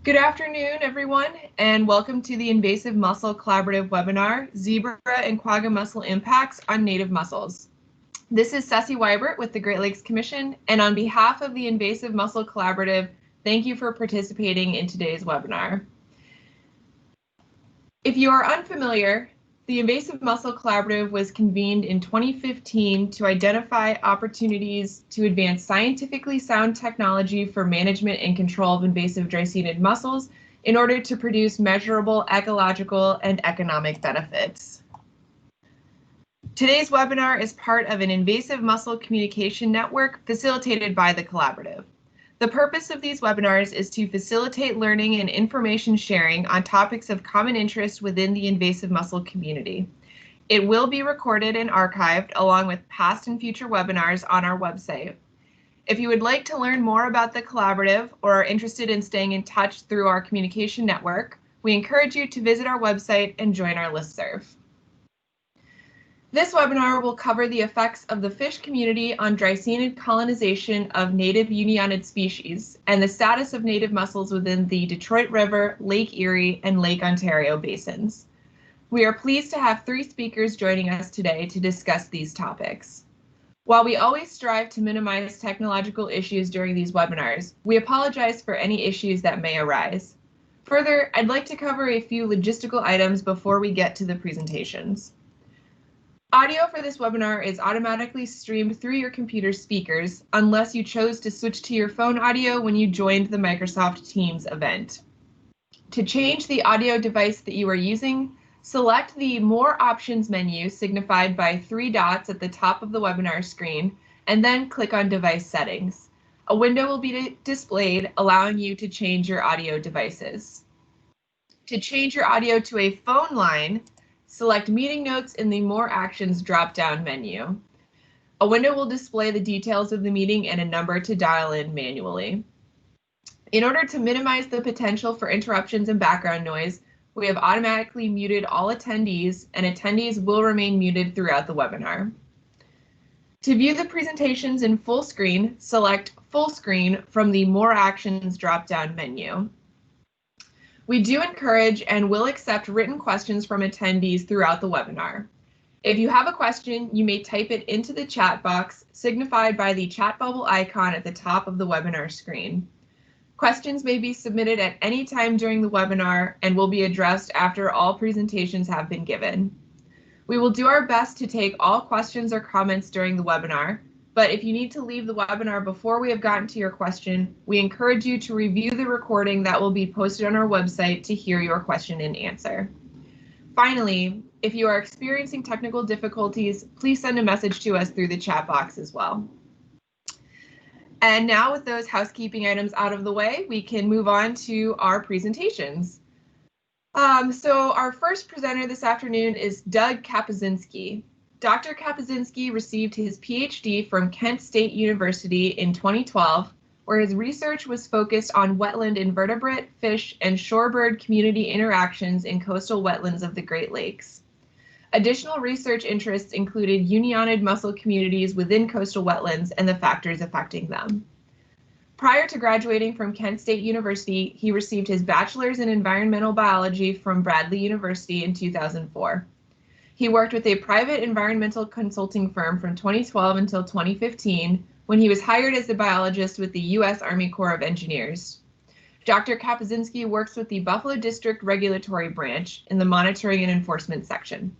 Good afternoon, everyone, and welcome to the Invasive Mussel Collaborative webinar, Zebra and Quagga Mussel Impacts on Native Mussels. This is Ceci Weibert with the Great Lakes Commission, and on behalf of the Invasive Mussel Collaborative, thank you for participating in today's webinar. If you are unfamiliar, the Invasive Mussel Collaborative was convened in 2015 to identify opportunities to advance scientifically sound technology for management and control of invasive Dreissenid mussels in order to produce measurable ecological and economic benefits. Today's webinar is part of an invasive mussel communication network facilitated by the collaborative. The purpose of these webinars is to facilitate learning and information sharing on topics of common interest within the invasive mussel community. It will be recorded and archived along with past and future webinars on our website. If you would like to learn more about the collaborative or are interested in staying in touch through our communication network, we encourage you to visit our website and join our listserv. This webinar will cover the effects of the fish community on Dreissenid colonization of native Unionid species and the status of native mussels within the Detroit River, Lake Erie, and Lake Ontario basins. We are pleased to have 3 speakers joining us today to discuss these topics. While we always strive to minimize technological issues during these webinars, we apologize for any issues that may arise. Further, I'd like to cover a few logistical items before we get to the presentations. Audio for this webinar is automatically streamed through your computer speakers unless you chose to switch to your phone audio when you joined the Microsoft Teams event. To change the audio device that you are using, select the More Options menu signified by 3 dots at the top of the webinar screen and then click on Device Settings. A window will be displayed allowing you to change your audio devices. To change your audio to a phone line, select Meeting Notes in the More Actions drop-down menu. A window will display the details of the meeting and a number to dial in manually. In order to minimize the potential for interruptions and background noise, we have automatically muted all attendees, and attendees will remain muted throughout the webinar. To view the presentations in full screen, select Full Screen from the More Actions drop-down menu. We do encourage and will accept written questions from attendees throughout the webinar. If you have a question, you may type it into the chat box signified by the chat bubble icon at the top of the webinar screen. Questions may be submitted at any time during the webinar and will be addressed after all presentations have been given. We will do our best to take all questions or comments during the webinar, but if you need to leave the webinar before we have gotten to your question, we encourage you to review the recording that will be posted on our website to hear your question and answer. Finally, if you are experiencing technical difficulties, please send a message to us through the chat box as well. And now with those housekeeping items out of the way, we can move on to our presentations. So our first presenter this afternoon is Doug Kapuscinski. Dr. Kapuscinski received his PhD from Kent State University in 2012, where his research was focused on wetland invertebrate, fish, and shorebird community interactions in coastal wetlands of the Great Lakes. Additional research interests included Unionid mussel communities within coastal wetlands and the factors affecting them. Prior to graduating from Kent State University, he received his bachelor's in environmental biology from Bradley University in 2004. He worked with a private environmental consulting firm from 2012 until 2015, when he was hired as a biologist with the U.S. Army Corps of Engineers. Dr. Kapuscinski works with the Buffalo District Regulatory Branch in the Monitoring and Enforcement section.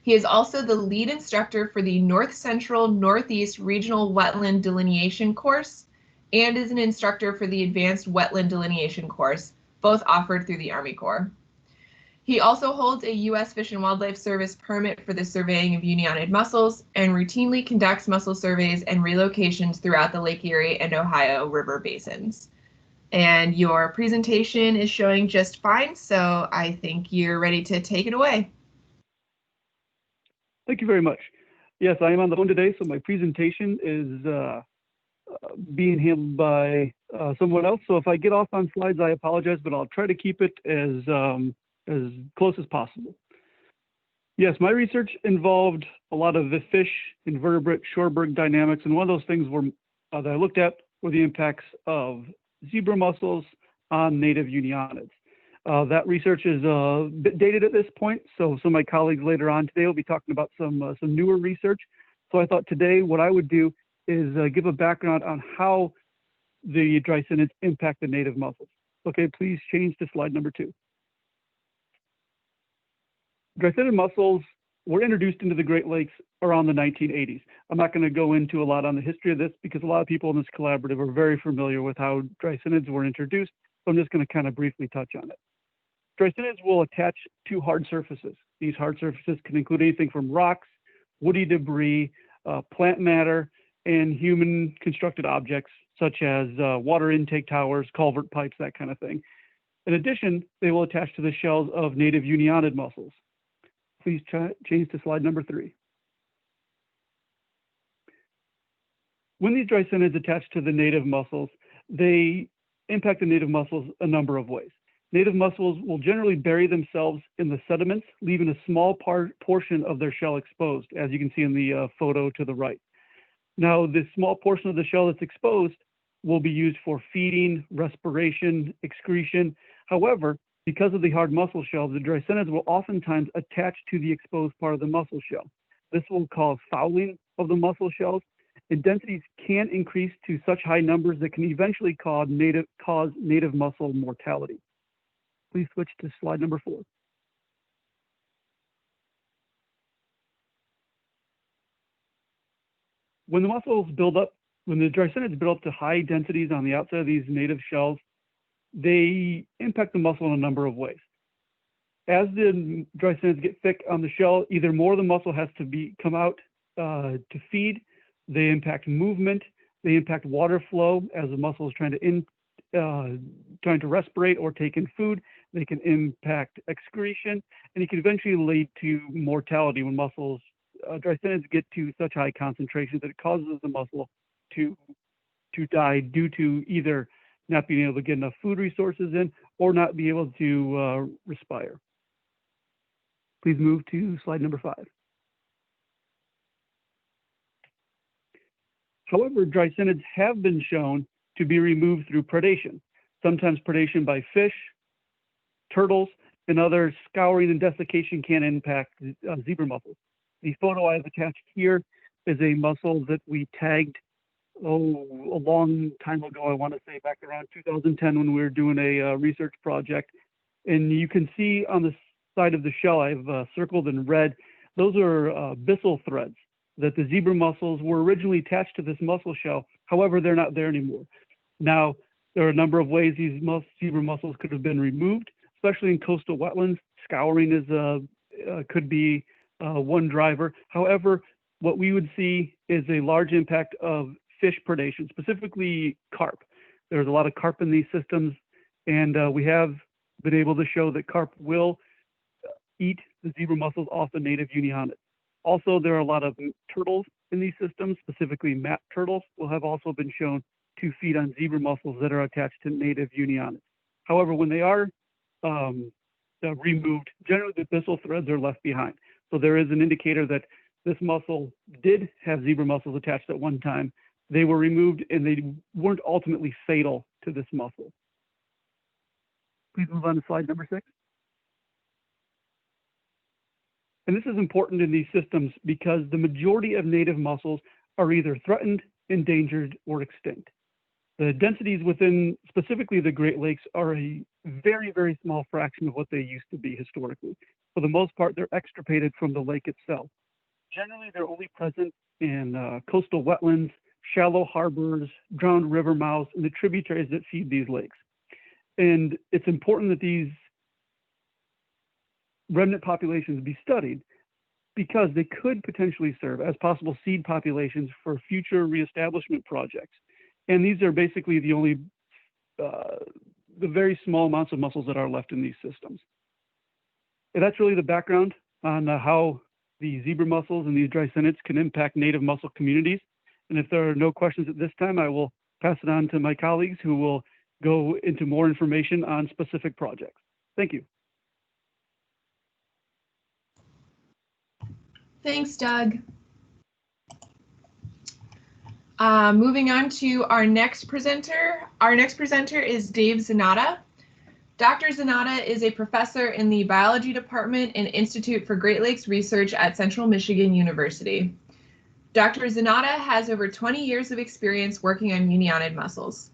He is also the lead instructor for the North Central Northeast Regional Wetland Delineation course and is an instructor for the Advanced Wetland Delineation course, both offered through the Army Corps. He also holds a U.S. Fish and Wildlife Service permit for the surveying of Unionid mussels and routinely conducts mussel surveys and relocations throughout the Lake Erie and Ohio River basins. And your presentation is showing just fine, so I think you're ready to take it away. Thank you very much. Yes, I am on the phone today, so my presentation is being handled by someone else. So if I get off on slides, I apologize, but I'll try to keep it as close as possible. Yes, my research involved a lot of the fish, invertebrate, shorebird dynamics, and one of those things that I looked at were the impacts of zebra mussels, on native Unionids. That research is a bit dated at this point, so some of my colleagues later on today will be talking about some newer research. So I thought today what I would do is give a background on how the Dreissenids impact the native mussels. Okay, please change to slide number 2. Dreissenid mussels were introduced into the Great Lakes around the 1980s. I'm not going to go into a lot on the history of this because a lot of people in this collaborative are very familiar with how Dreissenids were introduced, so I'm just going to kind of briefly touch on it. Dreissenids will attach to hard surfaces. These hard surfaces can include anything from rocks, woody debris, plant matter, and human constructed objects such as water intake towers, culvert pipes, that kind of thing. In addition, they will attach to the shells of native Unionid mussels. Please change to slide number 3. When these Dreissenids attach to the native mussels, they impact the native mussels a number of ways. Native mussels will generally bury themselves in the sediments, leaving a small portion of their shell exposed, as you can see in the photo to the right. Now, this small portion of the shell that's exposed will be used for feeding, respiration, excretion. However, because of the hard mussel shell, the Dreissenids will oftentimes attach to the exposed part of the mussel shell. This will cause fouling of the mussel shells, and densities can increase to such high numbers that can eventually cause native mussel mortality. Please switch to slide number 4. When the mussels build up, when the Dreissenids build up to high densities on the outside of these native shells, they impact the mussel in a number of ways. As the Dreissenids get thick on the shell, either more of the mussel has to come out to feed. They impact movement. They impact water flow as the mussel is trying to respirate or take in food. They can impact excretion, and it can eventually lead to mortality when Dreissenids get to such high concentrations that it causes the mussel to die due to either not being able to get enough food resources in or not be able to respire. Please move to slide number 5. However, Dreissenids have been shown to be removed through predation, sometimes predation by fish, turtles, and other scouring and desiccation can impact zebra mussels. The photo I have attached here is a mussel that we tagged a long time ago. I want to say back around 2010 when we were doing a research project. And you can see on the side of the shell, I've circled in red, those are byssal threads that the zebra mussels were originally attached to this mussel shell. However, they're not there anymore. Now, there are a number of ways these zebra mussels could have been removed, especially in coastal wetlands. Scouring could be one driver. However, what we would see is a large impact of fish predation, specifically carp. There's a lot of carp in these systems, and we have been able to show that carp will eat the zebra mussels off the native Unionid. Also, there are a lot of turtles in these systems, specifically map turtles, will have also been shown to feed on zebra mussels that are attached to native Unionids. However, when they are removed, generally the byssal threads are left behind. So there is an indicator that this mussel did have zebra mussels attached at one time. They were removed and they weren't ultimately fatal to this mussel. Please move on to slide number 6. And this is important in these systems because the majority of native mussels are either threatened, endangered, or extinct. The densities within specifically the Great Lakes are a very, very small fraction of what they used to be historically. For the most part, they're extirpated from the lake itself. Generally, they're only present in coastal wetlands, shallow harbors, drowned river mouths, and the tributaries that feed these lakes. And it's important that these remnant populations be studied because they could potentially serve as possible seed populations for future reestablishment projects. And these are basically the only, the very small amounts of mussels that are left in these systems. And that's really the background on how the zebra mussels and these Dreissenids can impact native mussel communities. And if there are no questions at this time, I will pass it on to my colleagues who will go into more information on specific projects. Thank you. Thanks, Doug. Moving on to our next presenter. Our next presenter is Dave Zanata. Dr. Zanata is a professor in the biology department and Institute for Great Lakes Research at Central Michigan University. Dr. Zanata has over 20 years of experience working on Unionid mussels.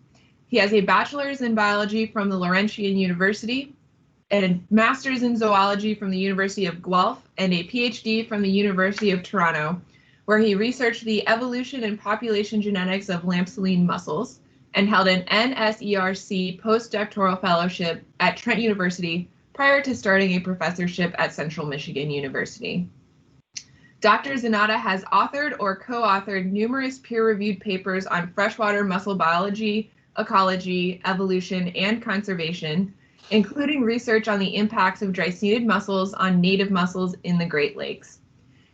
He has a bachelor's in biology from the Laurentian University, and a master's in zoology from the University of Guelph, and a PhD from the University of Toronto, where he researched the evolution and population genetics of lampsaline mussels and held an NSERC postdoctoral fellowship at Trent University prior to starting a professorship at Central Michigan University. Dr. Zanata has authored or co-authored numerous peer-reviewed papers on freshwater mussel biology, ecology, evolution, and conservation, including research on the impacts of Dreissenid mussels on native mussels in the Great Lakes.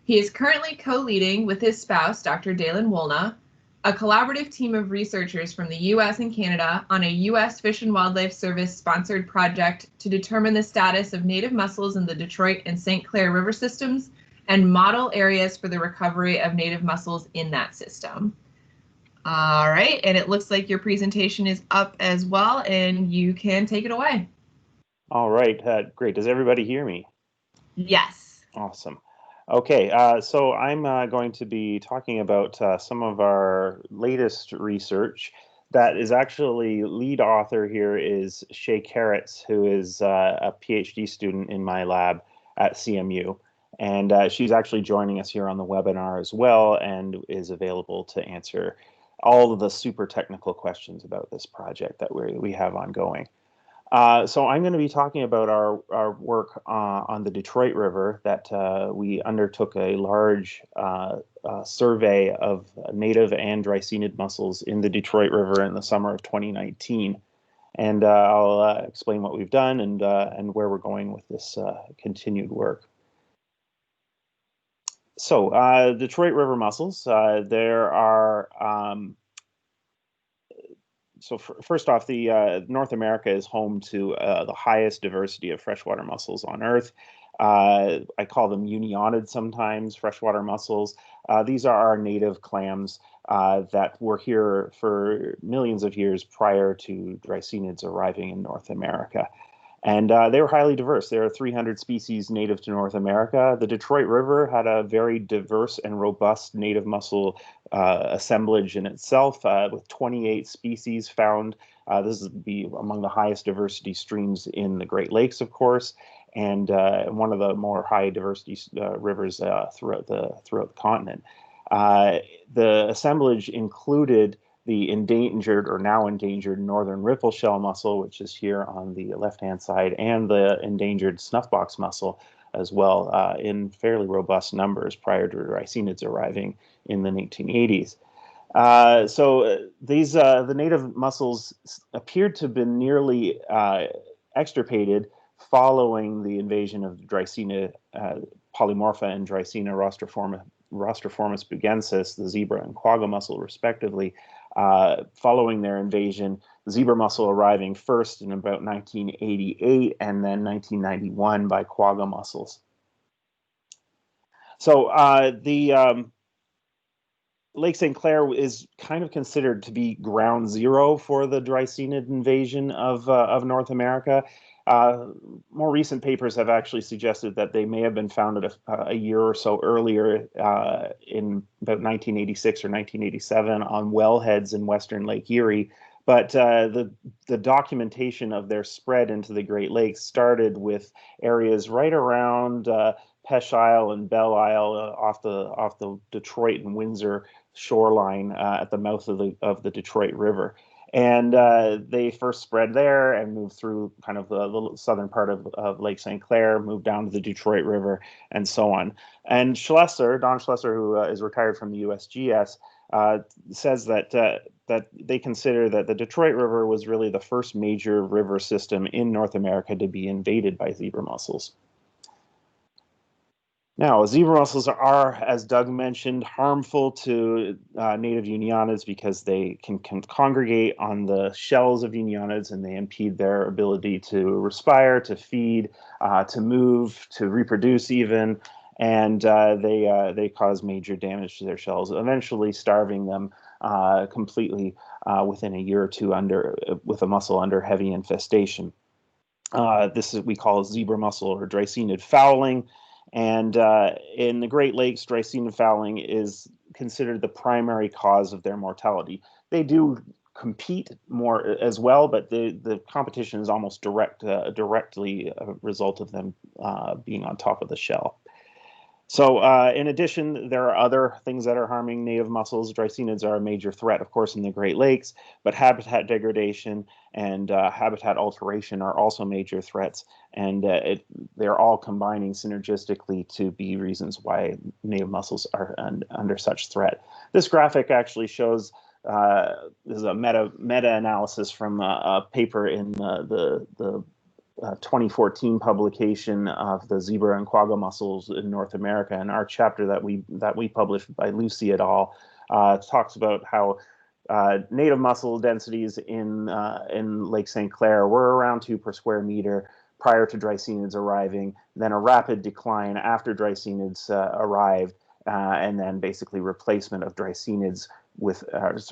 He is currently co-leading with his spouse, Dr. Dalen Wolna, a collaborative team of researchers from the US and Canada on a US Fish and Wildlife Service sponsored project to determine the status of native mussels in the Detroit and St. Clair River systems and model areas for the recovery of native mussels in that system. All right, and it looks like your presentation is up as well, and you can take it away. All right, great. Does everybody hear me? Yes. Awesome. Okay, so I'm going to be talking about some of our latest research. That is actually lead author here is Shay Carrots, who is a PhD student in my lab at CMU. And she's actually joining us here on the webinar as well and is available to answer all of the super technical questions about this project that we have ongoing. So I'm going to be talking about our work on the Detroit River that we undertook a large survey of native and Dreissenid mussels in the Detroit River in the summer of 2019. And I'll explain what we've done and where we're going with this continued work. So Detroit River mussels, there are so first off, the North America is home to the highest diversity of freshwater mussels on Earth. I call them Unionid sometimes, freshwater mussels. These are our native clams that were here for millions of years prior to Dreissenids arriving in North America. And they were highly diverse. There are 300 species native to North America. The Detroit River had a very diverse and robust native mussel assemblage in itself, with 28 species found. This would be among the highest diversity streams in the Great Lakes, of course, and one of the more high diversity rivers throughout the continent. The assemblage included the endangered or now endangered northern ripple shell mussel, which is here on the left-hand side, and the endangered snuffbox mussel as well, in fairly robust numbers prior to Dreissenids arriving in the 1980s. So these the native mussels appeared to have been nearly extirpated following the invasion of Dreissena polymorpha and Dreissena rostriformis bugensis, the zebra and quagga mussel, respectively. Following their invasion, the zebra mussel arriving first in about 1988 and then 1991 by quagga mussels. So the Lake St. Clair is kind of considered to be ground zero for the Dreissenid invasion of North America. More recent papers have actually suggested that they may have been founded a year or so earlier in about 1986 or 1987 on wellheads in western Lake Erie. But the documentation of their spread into the Great Lakes started with areas right around Pesh Isle and Belle Isle off the Detroit and Windsor shoreline at the mouth of the Detroit River. And they first spread there and moved through kind of the southern part of Lake St. Clair, moved down to the Detroit River, and so on. And Schlesser, Don Schlesser, who is retired from the USGS, says that they consider that the Detroit River was really the first major river system in North America to be invaded by zebra mussels. Now, zebra mussels are, as Doug mentioned, harmful to native Unionids because they can congregate on the shells of Unionids and they impede their ability to respire, to feed, to move, to reproduce even, and they cause major damage to their shells, eventually starving them completely within a year or two with a mussel under heavy infestation. This is we call zebra mussel or Dreissenid fouling. And in the Great Lakes, Dreissenid fouling is considered the primary cause of their mortality. They do compete more as well, but the competition is almost directly a result of them being on top of the shell. So in addition, there are other things that are harming native mussels. Dreissenids are a major threat, of course, in the Great Lakes, but habitat degradation and habitat alteration are also major threats, and they're all combining synergistically to be reasons why native mussels are under such threat. This graphic actually shows this is a meta-analysis from a paper in the 2014 publication of the zebra and quagga mussels in North America, and our chapter that we published by Lucy et al. Talks about how native mussel densities in Lake St. Clair were around 2 per square meter prior to Dreissenids arriving, then a rapid decline after Dreissenids arrived, and then basically replacement of Dreissenids with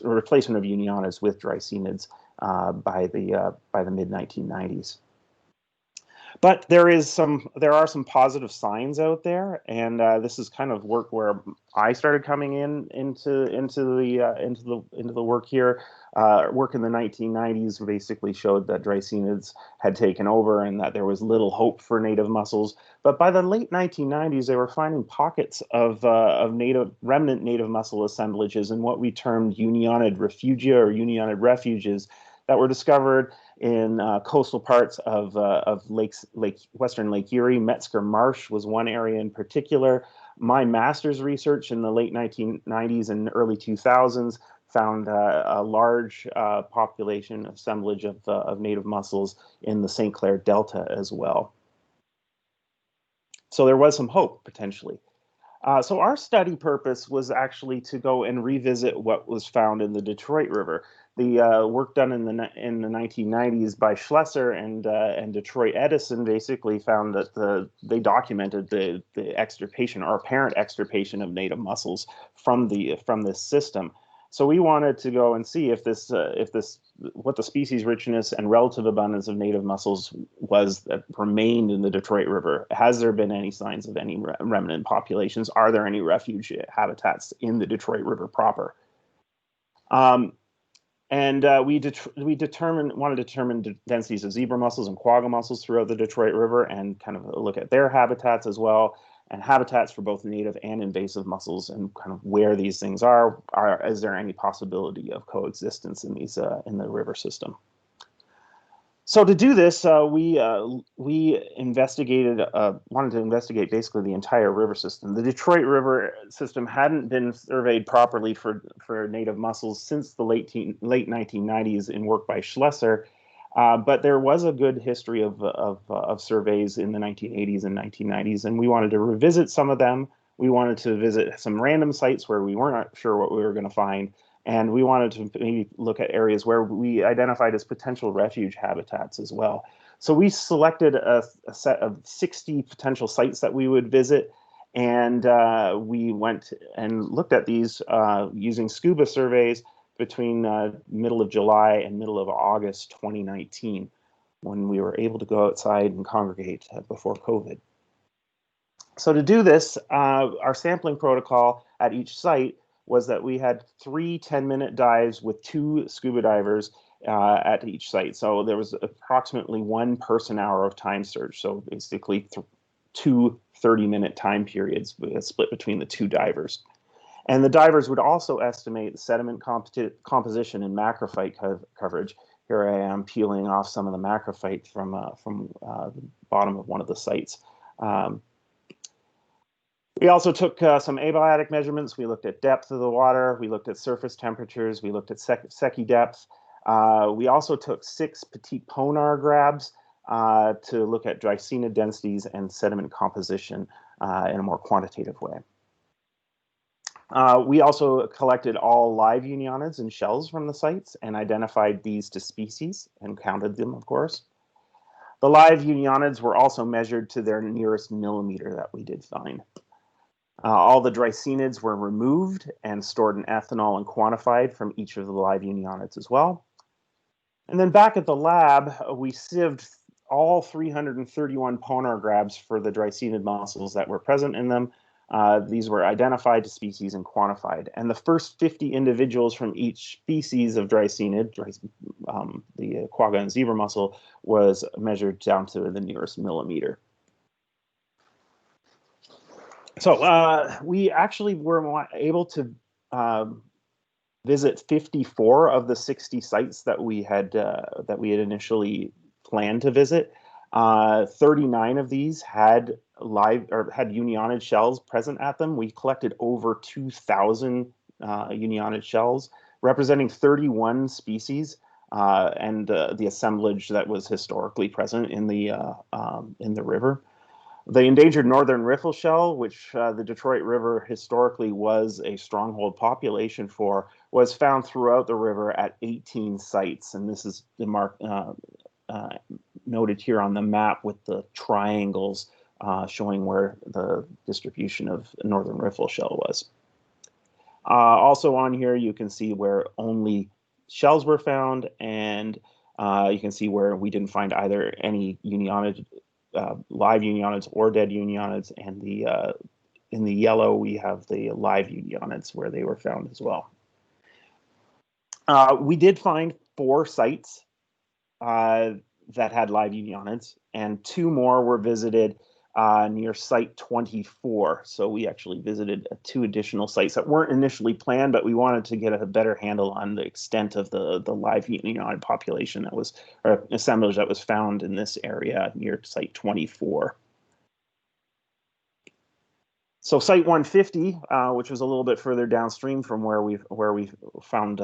replacement of Unionids with Dreissenids by the mid 1990s. But there are some positive signs out there, and this is kind of work where I started coming into the work here. Work in the 1990s basically showed that Dreissenids had taken over and that there was little hope for native mussels. But by the late 1990s, they were finding pockets of remnant native mussel assemblages in what we termed Unionid refugia or Unionid refuges that were discovered in coastal parts of Western Lake Erie. Metzger Marsh was one area in particular. My master's research in the late 1990s and early 2000s found a large population assemblage of native mussels in the St. Clair Delta as well. So there was some hope, potentially. So our study purpose was actually to go and revisit what was found in the Detroit River. The work done in the 1990s by Schlesser and Detroit Edison basically found that they documented the extirpation or apparent extirpation of native mussels from this system. So we wanted to go and see if what the species richness and relative abundance of native mussels was that remained in the Detroit River. Has there been any signs of any remnant populations? Are there any refuge habitats in the Detroit River proper? We wanted to determine densities of zebra mussels and quagga mussels throughout the Detroit River and kind of look at their habitats as well, and habitats for both native and invasive mussels, and kind of where these things are. Is there any possibility of coexistence in these in the river system? So to do this, we investigated, wanted to investigate basically the entire river system. The Detroit River system hadn't been surveyed properly for native mussels since the late 1990s in work by Schlesser, but there was a good history of surveys in the 1980s and 1990s, and we wanted to revisit some of them. We wanted to visit some random sites where we weren't sure what we were going to find. And we wanted to maybe look at areas where we identified as potential refuge habitats as well. So we selected a set of 60 potential sites that we would visit. And we went and looked at these using scuba surveys between middle of July and middle of August 2019, when we were able to go outside and congregate before COVID. So to do this, our sampling protocol at each site was that we had 3 10-minute dives with 2 scuba divers at each site. So there was approximately 1 person-hour of time search. So basically 2 30-minute time periods split between the 2 divers. And the divers would also estimate the sediment composition and macrophyte coverage. Here I am peeling off some of the macrophyte from the bottom of one of the sites. We also took some abiotic measurements. We looked at depth of the water. We looked at surface temperatures. We looked at secchi depth. We also took 6 petit ponar grabs to look at Dreissenid densities and sediment composition in a more quantitative way. We also collected all live Unionids and shells from the sites and identified these to species and counted them, of course. The live Unionids were also measured to their nearest millimeter that we did find. All the Dreissenids were removed and stored in ethanol and quantified from each of the live Unionids as well. And then back at the lab, we sieved all 331 ponar grabs for the Dreissenid mussels that were present in them. These were identified to species and quantified. And the first 50 individuals from each species of Dreissenid, the Quagga and zebra mussel, was measured down to the nearest millimeter. So we actually were able to visit 54 of the 60 sites that we had initially planned to visit. 39 of these had Unionid shells present at them. We collected over 2,000 Unionid shells, representing 31 species, and the assemblage that was historically present in the river. The endangered northern riffle shell, which the Detroit River historically was a stronghold population for, was found throughout the river at 18 sites. And this is noted here on the map with the triangles showing where the distribution of northern riffle shell was. Also on here, you can see where only shells were found, and you can see where we didn't find either any Unionid live Unionids or dead Unionids, and in the yellow we have the live Unionids where they were found as well. We did find 4 sites that had live Unionids, and 2 more were visited near site 24. So we actually visited 2 additional sites that weren't initially planned, but we wanted to get a better handle on the extent of the live Unionid population that was, or assemblage that was found in this area near site 24. So site 150, which was a little bit further downstream from where we found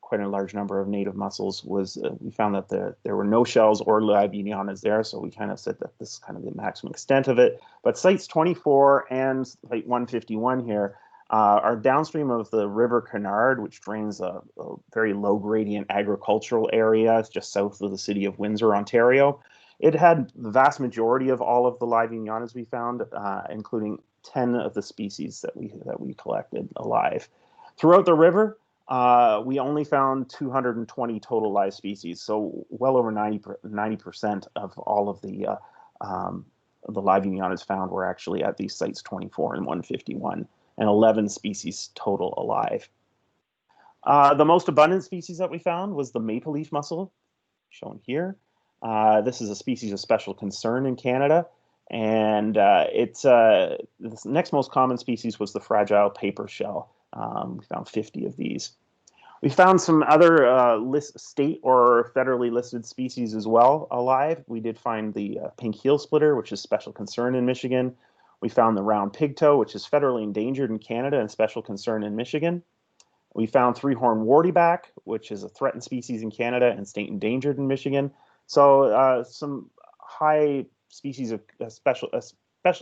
quite a large number of native mussels, was we found that there were no shells or live Unionids there. So we kind of said that this is kind of the maximum extent of it. But sites 24 and site 151 here are downstream of the River Canard, which drains a very low gradient agricultural area just south of the city of Windsor, Ontario. It had the vast majority of all of the live Unionids we found, including 10 of the species that we collected alive. Throughout the river, we only found 220 total live species, so well over 90% of all of the live Unionids found were actually at these sites 24 and 151, and 11 species total alive. The most abundant species that we found was the maple leaf mussel, shown here. This is a species of special concern in Canada. And the next most common species was the fragile paper shell. We found 50 of these. We found some other state or federally listed species as well alive. We did find the pink heel splitter, which is special concern in Michigan. We found the round pigtoe, which is federally endangered in Canada and special concern in Michigan. We found three-horned wartyback, which is a threatened species in Canada and state endangered in Michigan. So some high species of special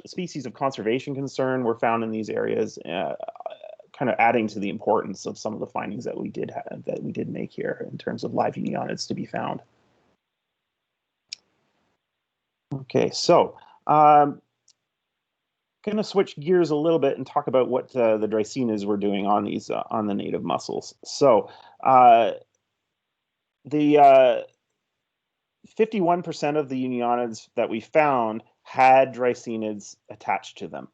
species of conservation concern were found in these areas, kind of adding to the importance of some of the findings that we did make here in terms of live Unionids to be found. Okay, so going to switch gears a little bit and talk about what the Dreissenids were doing on these on the native mussels. So the 51% of the Unionids that we found had Dreissenids attached to them,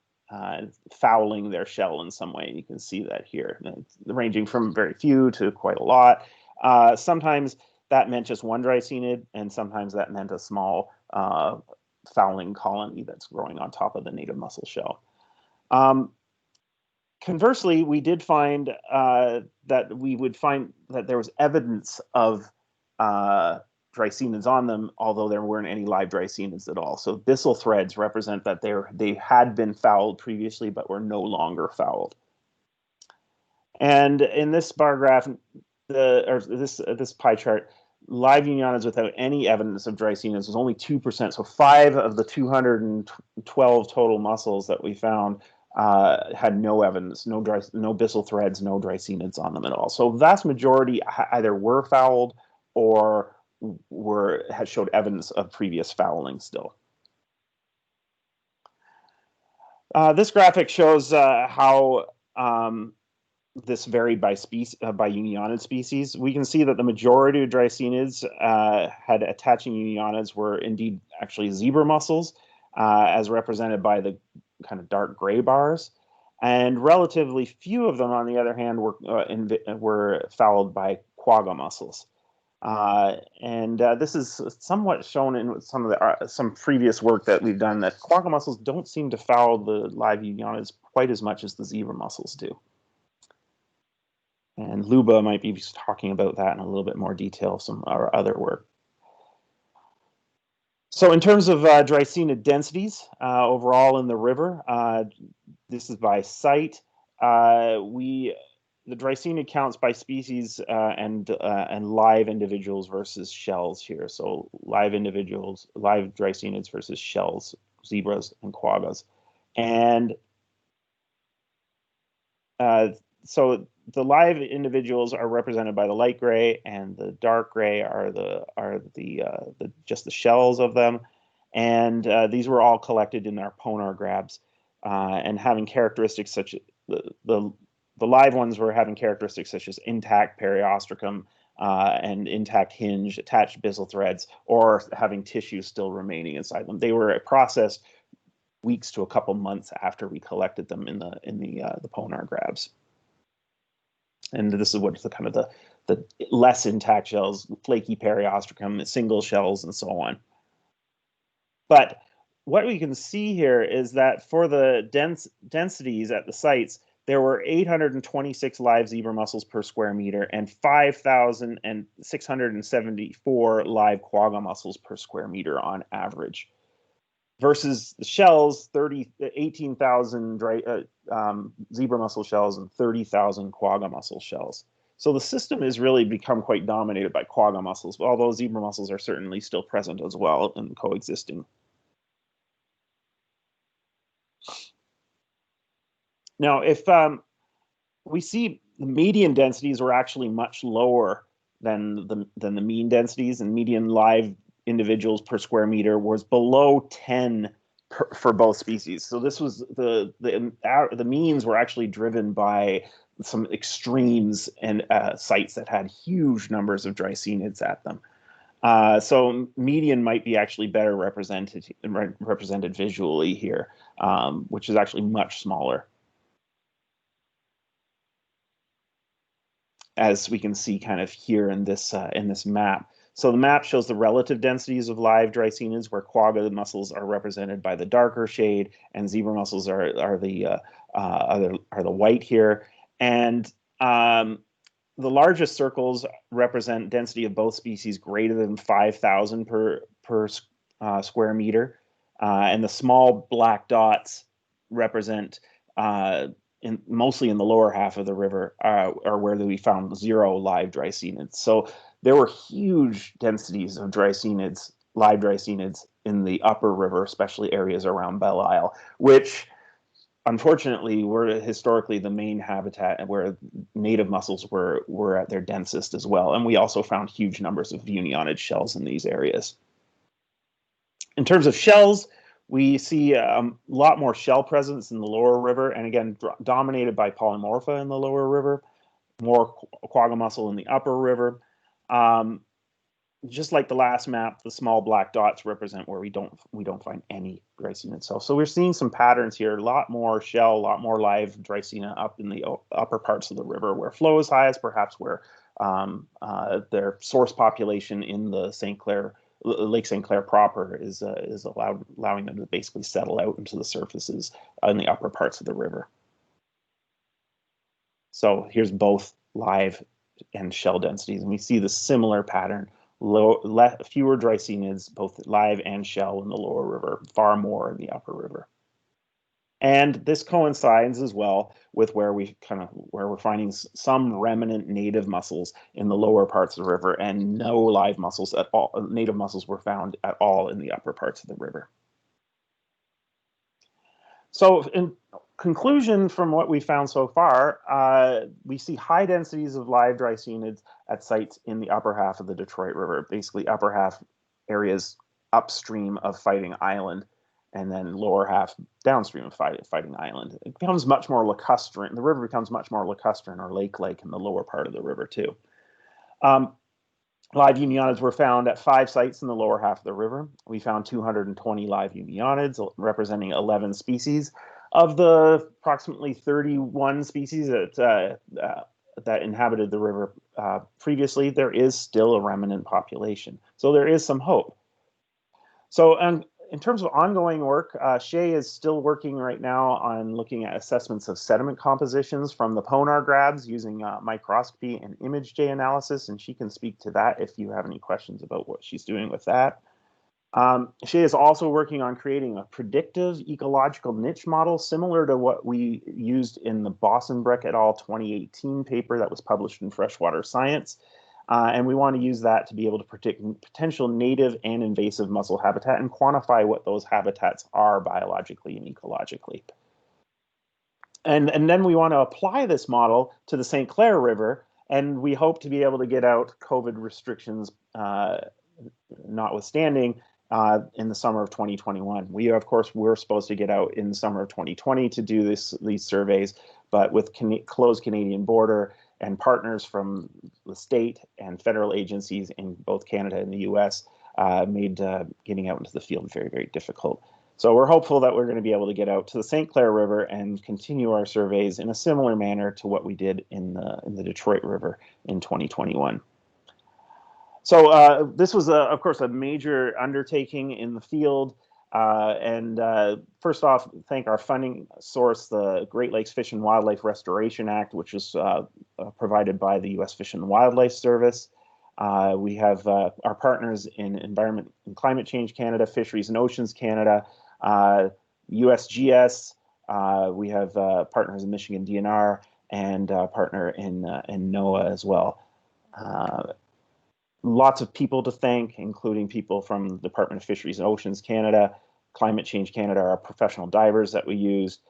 fouling their shell in some way. You can see that here, ranging from very few to quite a lot. Sometimes that meant just one Dreissenid, and sometimes that meant a small fouling colony that's growing on top of the native mussel shell. Conversely, we did find that there was evidence of Dreissenids on them, although there weren't any live Dreissenids at all. So byssal threads represent that they had been fouled previously, but were no longer fouled. And in this bar graph, this pie chart, live Unionids without any evidence of Dreissenids was only 2%. So 5 of the 212 total mussels that we found had no evidence, no byssal threads, no Dreissenids on them at all. So vast majority either were fouled or had showed evidence of previous fouling still. This graphic shows how this varied by by Unionid species. We can see that the majority of Dreissenids had attaching Unionids were indeed actually zebra mussels, as represented by the kind of dark gray bars, and relatively few of them, on the other hand, were followed by quagga mussels. This is somewhat shown in some of the some previous work that we've done, that quagga mussels don't seem to foul the live Unionids quite as much as the zebra mussels do. And Luba might be talking about that in a little bit more detail, some of our other work. So in terms of Dreissenid densities overall in the river, this is by site. The Dreissenid counts by species and live individuals versus shells here. So live individuals, live Dreissenids versus shells, zebras and quaggas. And so the live individuals are represented by the light gray, and the dark gray are just the shells of them. And these were all collected in our ponar grabs, and having characteristics such as the live ones were having characteristics such as intact periostracum and intact hinge, attached byssal threads, or having tissue still remaining inside them. They were processed weeks to a couple months after we collected them in the ponar grabs. And this is what the kind of the less intact shells, flaky periostracum, single shells, and so on. But what we can see here is that for the densities at the sites, there were 826 live zebra mussels per square meter and 5,674 live quagga mussels per square meter on average, versus the shells, 18,000 zebra mussel shells and 30,000 quagga mussel shells. So the system has really become quite dominated by quagga mussels, although zebra mussels are certainly still present as well and coexisting. Now, if we see the median densities were actually much lower than the mean densities, and median live individuals per square meter was below 10 for both species. So this was the means were actually driven by some extremes and sites that had huge numbers of Dreissenids at them. So median might be actually better represented visually here, which is actually much smaller, as we can see kind of here in this map. So the map shows the relative densities of live Dreissenids, where quagga mussels are represented by the darker shade, and zebra mussels are the white here. And the largest circles represent density of both species greater than 5,000 per square meter, and the small black dots represent mostly in the lower half of the river, are where we found 0 live Dreissenids. So there were huge densities of Dreissenids, live Dreissenids, in the upper river, especially areas around Belle Isle, which unfortunately were historically the main habitat where native mussels were at their densest as well. And we also found huge numbers of Unionid shells in these areas. In terms of shells, we see a lot more shell presence in the lower river, and again, dominated by polymorpha in the lower river, more quagga mussel in the upper river. Just like the last map, the small black dots represent where we don't find any Dreissena cells. So we're seeing some patterns here, a lot more shell, a lot more live Dreissena up in the upper parts of the river where flow is highest, perhaps where their source population in the Lake St. Clair proper is allowing them to basically settle out into the surfaces in the upper parts of the river. So here's both live and shell densities, and we see the similar pattern. Fewer Dreissenids, both live and shell, in the lower river, far more in the upper river. And this coincides as well with where we're finding some remnant native mussels in the lower parts of the river, and no live mussels at all. Native mussels were found at all in the upper parts of the river. So in conclusion from what we found so far, we see high densities of live Dreissenids at sites in the upper half of the Detroit River, basically upper half areas upstream of Fighting Island. and then lower half downstream of Fighting Island. It becomes much more lacustrine. The river becomes much more lacustrine or lake-like in the lower part of the river too. Live Unionids were found at 5 sites in the lower half of the river. We found 220 live Unionids representing 11 species. Of the approximately 31 species that inhabited the river previously, there is still a remnant population. So there is some hope. So in terms of ongoing work, Shay is still working right now on looking at assessments of sediment compositions from the Ponar grabs using microscopy and image J analysis, and she can speak to that if you have any questions about what she's doing with that. Shay is also working on creating a predictive ecological niche model similar to what we used in the Bossenbreck et al. 2018 paper that was published in Freshwater Science. And we want to use that to be able to predict potential native and invasive mussel habitat and quantify what those habitats are biologically and ecologically. And then we want to apply this model to the St. Clair River, and we hope to be able to get out COVID restrictions notwithstanding in the summer of 2021. We, of course, were supposed to get out in the summer of 2020 to do these surveys, but with closed Canadian border and partners from the state and federal agencies in both Canada and the US made getting out into the field very, very difficult. So we're hopeful that we're going to be able to get out to the St. Clair River and continue our surveys in a similar manner to what we did in the Detroit River in 2021. So this was, of course, a major undertaking in the field. First off, thank our funding source, the Great Lakes Fish and Wildlife Restoration Act, which was provided by the U.S. Fish and Wildlife Service. We have our partners in Environment and Climate Change Canada, Fisheries and Oceans Canada, USGS. We have partners in Michigan DNR and a partner in NOAA as well. Lots of people to thank, including people from the Department of Fisheries and Oceans Canada, Climate Change Canada, our professional divers that we use,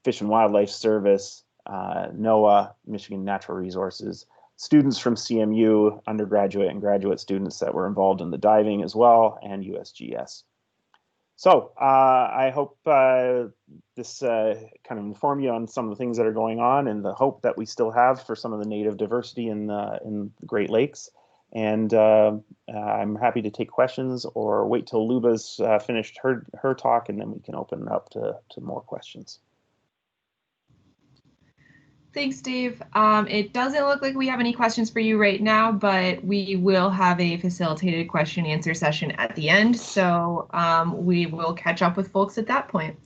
Fish and Wildlife Service, NOAA, Michigan Natural Resources, students from CMU, undergraduate and graduate students that were involved in the diving as well, and USGS. So I hope this kind of informed you on some of the things that are going on and the hope that we still have for some of the native diversity in the Great Lakes. And I'm happy to take questions or wait till Luba's finished her talk, and then we can open it up to more questions. Thanks, Dave. It doesn't look like we have any questions for you right now, but we will have a facilitated question and answer session at the end. So we will catch up with folks at that point.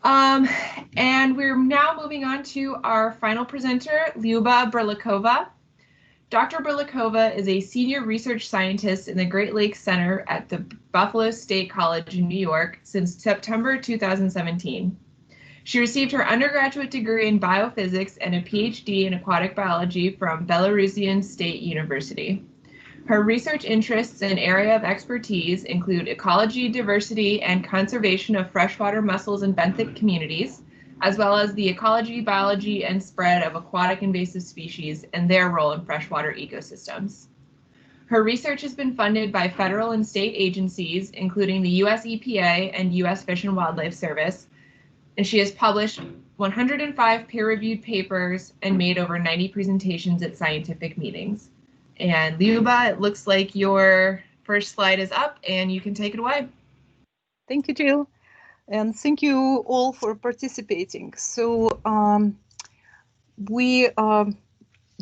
And we're now moving on to our final presenter, Lyuba Berlikova. Dr. Berlikova is a senior research scientist in the Great Lakes Center at the Buffalo State College in New York since September 2017. She received her undergraduate degree in biophysics and a PhD in aquatic biology from Belarusian State University. Her research interests and area of expertise include ecology, diversity, and conservation of freshwater mussels and benthic communities, as well as the ecology, biology, and spread of aquatic invasive species and their role in freshwater ecosystems. Her research has been funded by federal and state agencies, including the US EPA and US Fish and Wildlife Service, and she has published 105 peer-reviewed papers and made over 90 presentations at scientific meetings. And Lyuba, it looks like your first slide is up and you can take it away. Thank you, Jill. And thank you all for participating. So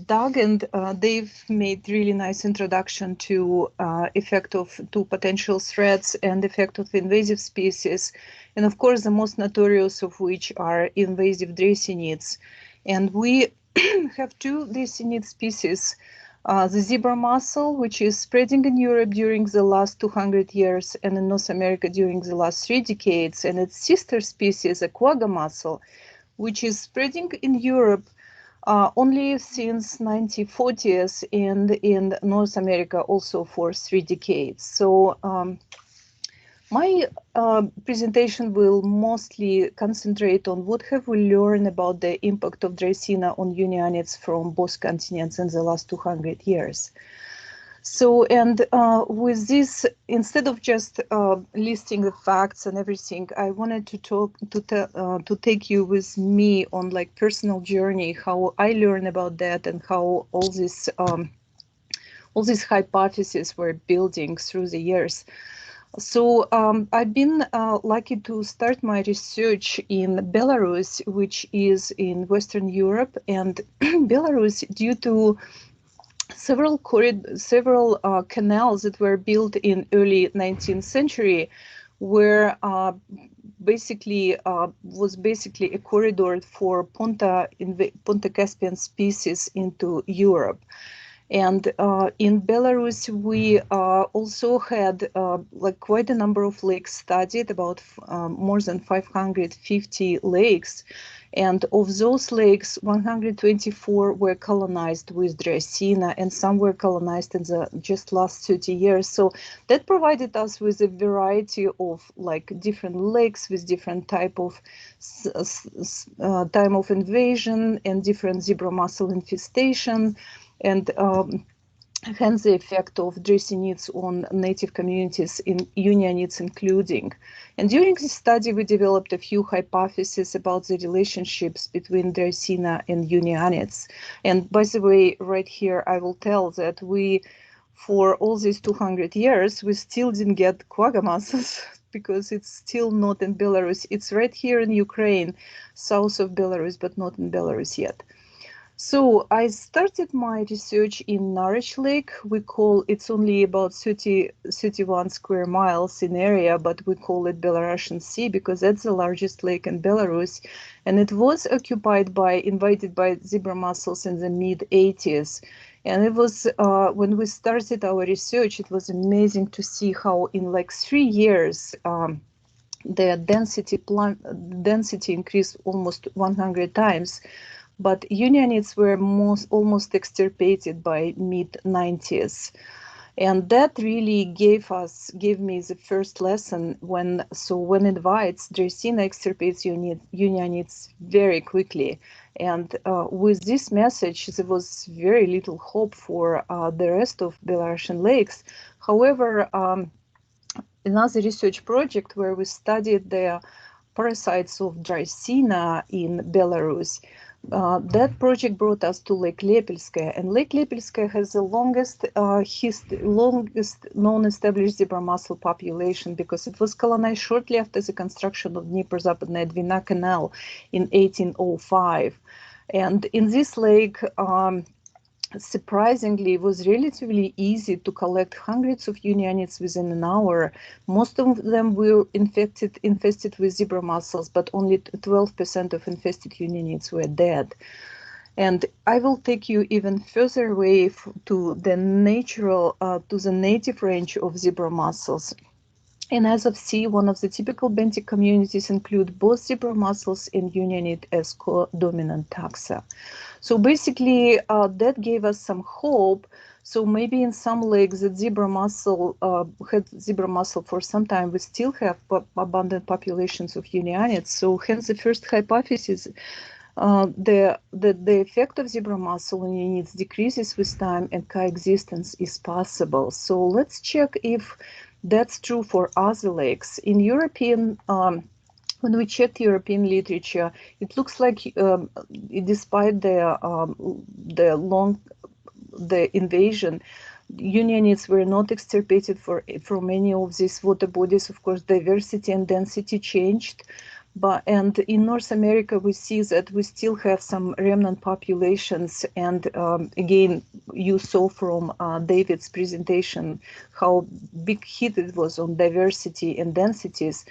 Doug and Dave made really nice introduction to effect of two potential threats and effect of invasive species. And of course, the most notorious of which are invasive Dreissenids. And we have two Dreissenid species, the zebra mussel, which is spreading in Europe during the last 200 years and in North America during the last 3 decades, and its sister species, a Quagga mussel, which is spreading in Europe only since 1940s and in North America also for 3 decades. So my presentation will mostly concentrate on what have we learned about the impact of Dreissena on Unionids from both continents in the last 200 years. So, and with this, instead of just listing the facts and everything, I wanted to talk to take you with me on like personal journey, how I learned about that, and how all these hypotheses were building through the years. So I've been lucky to start my research in Belarus, which is in Western Europe, and Belarus, due to several canals that were built in early 19th century, were was basically a corridor for Ponta Caspian species into Europe. And in Belarus, we also had like quite a number of lakes studied, about more than 550 lakes. And of those lakes, 124 were colonized with Dreissenid, and some were colonized in the just last 30 years. So that provided us with a variety of like different lakes with different type of time of invasion and different zebra mussel infestation. And hence the effect of Dreissenids on native communities in Unionids including. And during this study, we developed a few hypotheses about the relationships between Dreissenid and Unionids. And by the way, right here, I will tell that for all these 200 years, we still didn't get Quagga mussels because it's still not in Belarus. It's right here in Ukraine, south of Belarus, but not in Belarus yet. So I started my research in Narish Lake. It's only about 31 square miles in area, but we call it Belarusian Sea because that's the largest lake in Belarus. And it was invaded by zebra mussels in the mid-80s. And it was, when we started our research, it was amazing to see how in like 3 years, the density increased almost 100 times. But Unionids were almost extirpated by mid-90s. And that really gave me the first lesson when it invites, Dreissenid extirpates Unionids very quickly. And with this message, there was very little hope for the rest of Belarusian lakes. However, another research project where we studied the parasites of Dreissenid in Belarus, that project brought us to Lake Lepelskaya, and Lake Lepelskaya has the longest known established zebra mussel population because it was colonized shortly after the construction of Dnieper-Zapadnaya Dvina Canal in 1805. And in this lake, surprisingly, it was relatively easy to collect hundreds of Unionids within an hour. Most of them were infested with zebra mussels, but only 12% of infested Unionids were dead. And I will take you even further away to the native range of zebra mussels. And as of sea, one of the typical benthic communities include both zebra mussels and Unionid as co-dominant taxa. So basically, that gave us some hope. So maybe in some lakes that zebra mussel for some time, we still have abundant populations of Unionids. So hence the first hypothesis, the effect of zebra mussel on Unionids decreases with time and coexistence is possible. So let's check if that's true for other lakes. In European, when we checked European literature, it looks like despite the invasion, Unionids were not extirpated from any of these water bodies. Of course, diversity and density changed. And in North America, we see that we still have some remnant populations. And again, you saw from David's presentation how big hit it was on diversity and densities.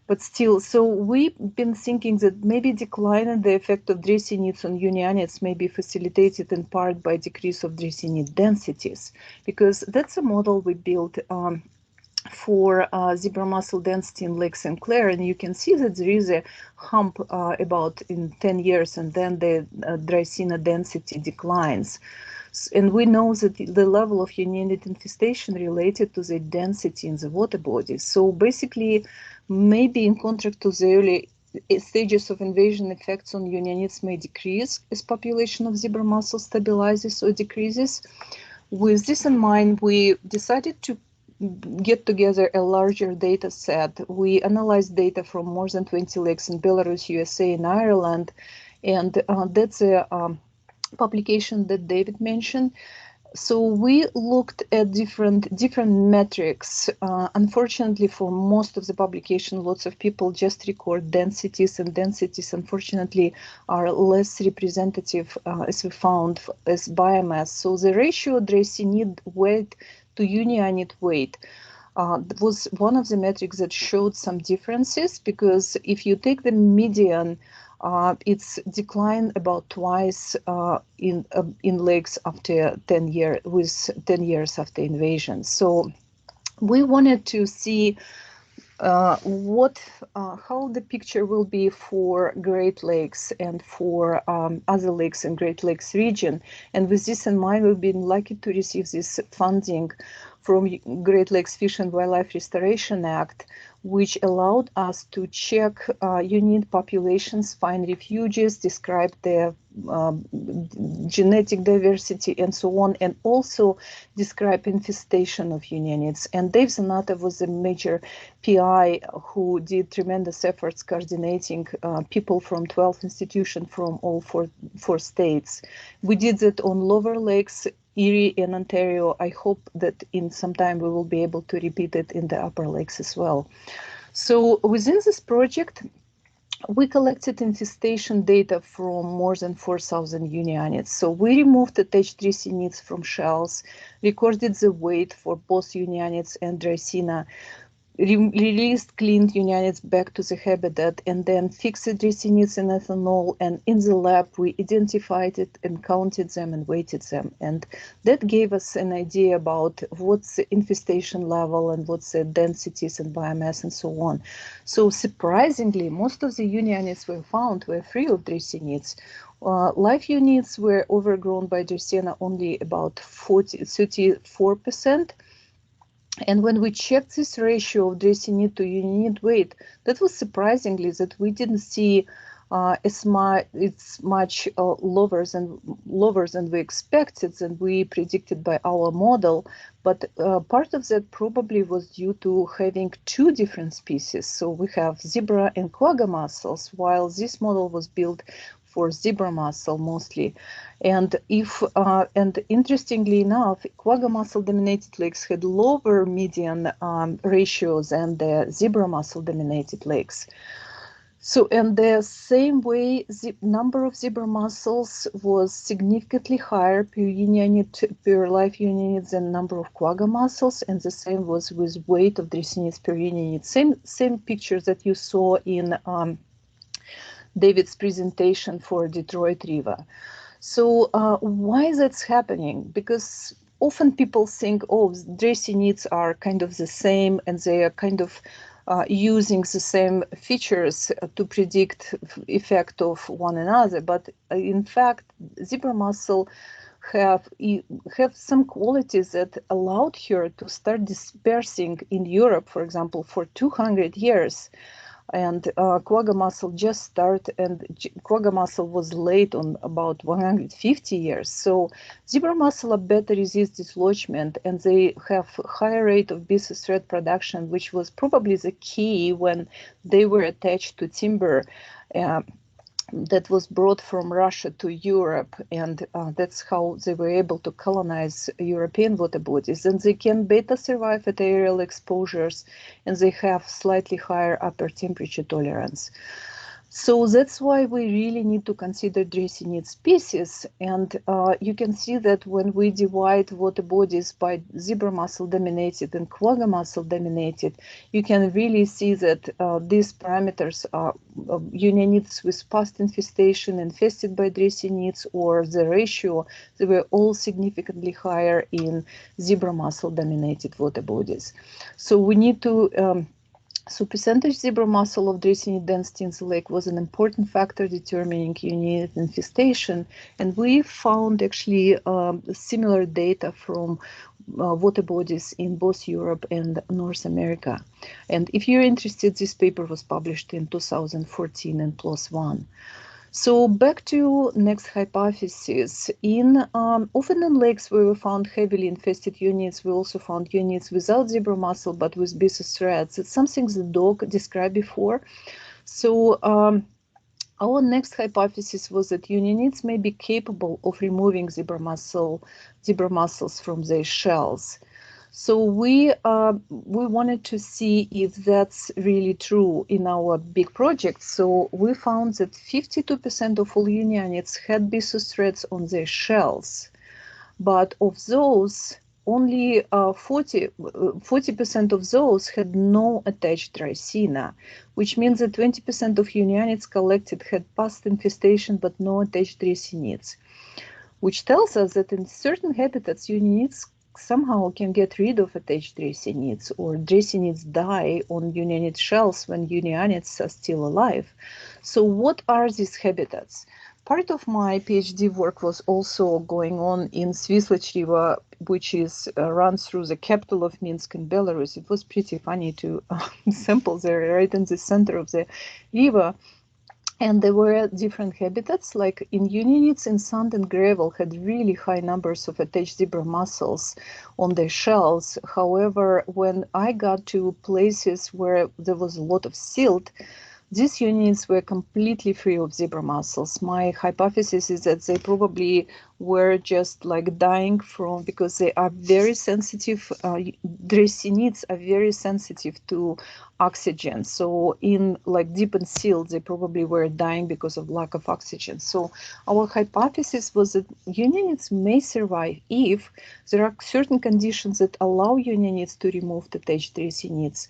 But still, so we've been thinking that maybe decline in the effect of Dreissenids on Unionids may be facilitated in part by decrease of Dreissenid densities, because that's a model we built for zebra mussel density in Lake St. Clair, and you can see that there is a hump about in 10 years, and then the Dreissenid density declines. And we know that the level of Unionid infestation related to the density in the water bodies. So basically, maybe in contrast to the early stages of invasion, effects on Unionids may decrease as population of zebra mussel stabilizes or decreases. With this in mind, we decided to get together a larger data set. We analyzed data from more than 20 lakes in Belarus, USA, and Ireland, and that's a publication that David mentioned. So we looked at different metrics. Unfortunately, for most of the publication, lots of people just record densities, and densities, unfortunately, are less representative, as we found, as biomass. So the ratio Dreissenid weight to Unionid weight was one of the metrics that showed some differences, because if you take the median, it's declined about twice in lakes after 10 years after invasion. So we wanted to see how the picture will be for Great Lakes and for other lakes in Great Lakes region. And with this in mind, we've been lucky to receive this funding from Great Lakes Fish and Wildlife Restoration Act, which allowed us to check Unionid populations, find refuges, describe their genetic diversity and so on, and also describe infestation of Unionids. And Dave Zanata was a major PI who did tremendous efforts coordinating people from 12 institutions from all four states. We did that on lower lakes, Erie and Ontario. I hope that in some time we will be able to repeat it in the upper lakes as well. So within this project, we collected infestation data from more than 4,000 Unionids. So we removed attached Dreissenids from shells, recorded the weight for both Unionids and Dreissena, released cleaned Unionids back to the habitat, and then fixed the Dreissenids in ethanol. And in the lab, we identified it and counted them and weighted them. And that gave us an idea about what's the infestation level and what's the densities and biomass and so on. So surprisingly, most of the Unionids we found were free of Dreissenids. Live Unionids were overgrown by Dreissena only about 34%. And when we checked this ratio of Dreissenid to Unionid weight, that was surprisingly that we didn't see it's much lower than we expected and we predicted by our model. But part of that probably was due to having two different species. So we have zebra and quagga mussels, while this model was built for zebra mussel mostly. And interestingly enough, quagga mussel dominated lakes had lower median ratios than the zebra mussel dominated lakes. So in the same way, the number of zebra mussels was significantly higher per live Unionid than number of quagga mussels, and the same was with weight of Dreissenids per Unionid. Same picture that you saw in David's presentation for Detroit River. So why that's happening? Because often people think, oh, Dreissenids are kind of the same and they are kind of using the same features to predict effect of one another. But in fact, zebra mussel have some qualities that allowed her to start dispersing in Europe, for example, for 200 years. And quagga mussel just started, and quagga mussel was late on about 150 years. So zebra mussel are better resist dislodgement, and they have higher rate of basis thread production, which was probably the key when they were attached to timber that was brought from Russia to Europe, and that's how they were able to colonize European water bodies. And they can better survive at aerial exposures, and they have slightly higher upper temperature tolerance. So that's why we really need to consider Dreissenid species. And you can see that when we divide water bodies by zebra mussel dominated and quagga mussel dominated, you can really see that these parameters are Unionids with past infestation infested by Dreissenids, or the ratio, they were all significantly higher in zebra mussel dominated water bodies. So we need to So percentage zebra mussel of Dreissenid density in the lake was an important factor determining Unionid infestation, and we found actually similar data from water bodies in both Europe and North America. And if you're interested, this paper was published in 2014 in PLOS ONE. So back to next hypothesis. Often in lakes where we found heavily infested units, we also found units without zebra mussel but with basins threads. It's something the dog described before. So our next hypothesis was that unionids may be capable of removing zebra mussels from their shells. So we wanted to see if that's really true in our big project. So we found that 52% of all unionids had basins threads on their shells, but of those, only 40% of those had no attached Dreissenid, which means that 20% of unionids collected had past infestation but no attached Dreissenids, which tells us that in certain habitats, unionids somehow can get rid of attached Dreissenids, or Dreissenids die on unionid shells when unionids are still alive. So what are these habitats? Part of my PhD work was also going on in Svislach River, which is runs through the capital of Minsk in Belarus. It was pretty funny to sample there right in the center of the river. And there were different habitats, like in unionids in sand and gravel had really high numbers of attached zebra mussels on their shells. However, when I got to places where there was a lot of silt, these units were completely free of zebra mussels. My hypothesis is that they probably were just like dying from, because they are very sensitive, Dreissenids are very sensitive to oxygen. So in like deep in silt, they probably were dying because of lack of oxygen. So our hypothesis was that unionids may survive if there are certain conditions that allow unionids to remove the attached Dreissenids.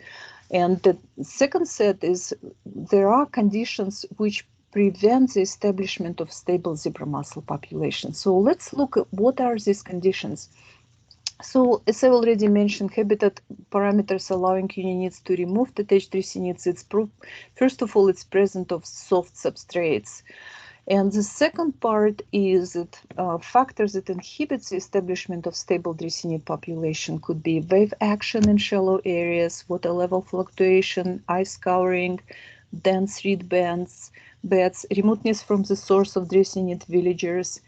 And the second set is there are conditions which prevent the establishment of stable zebra mussel population. So let's look at what are these conditions. So as I already mentioned, habitat parameters allowing unionids to remove the attached Dreissenids, first of all, it's present of soft substrates. And the second part is that factors that inhibit the establishment of stable Dreissenid population could be wave action in shallow areas, water level fluctuation, ice covering, dense reed beds, remoteness from the source of Dreissenid villagers,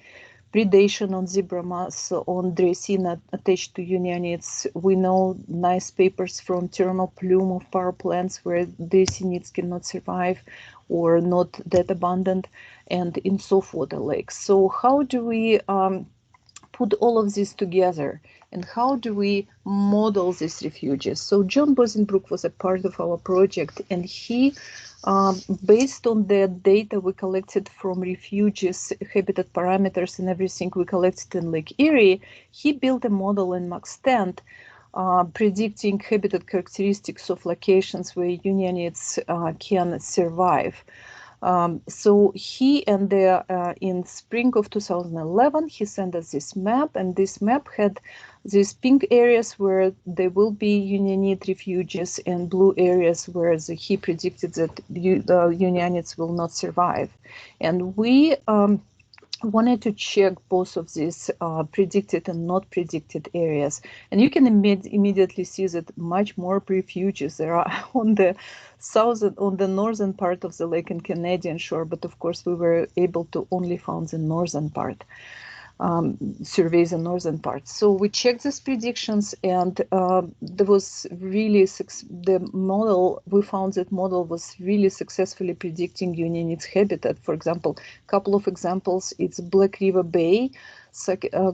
predation on zebra mussel, on Dreissenid attached to unionids. We know nice papers from thermal plume of power plants where Dreissenids cannot survive or not that abundant, and in soft water lakes. So how do we put all of this together, and how do we model these refuges? So John Bosenbrook was a part of our project, and he, based on the data we collected from refuges, habitat parameters, and everything we collected in Lake Erie, he built a model in MaxTent predicting habitat characteristics of locations where unionids can survive. So he and in spring of 2011, he sent us this map, and this map had these pink areas where there will be unionid refuges and blue areas where he predicted that the unionids will not survive. And we wanted to check both of these predicted and not predicted areas. And you can immediately see that much more refuges there are on the northern part of the lake and Canadian shore, but of course we were able to only find the northern part. Surveys the northern part. So we checked these predictions, and there was really the model. We found that model was really successfully predicting unionid's habitat. For example, a couple of examples. It's Black River Bay,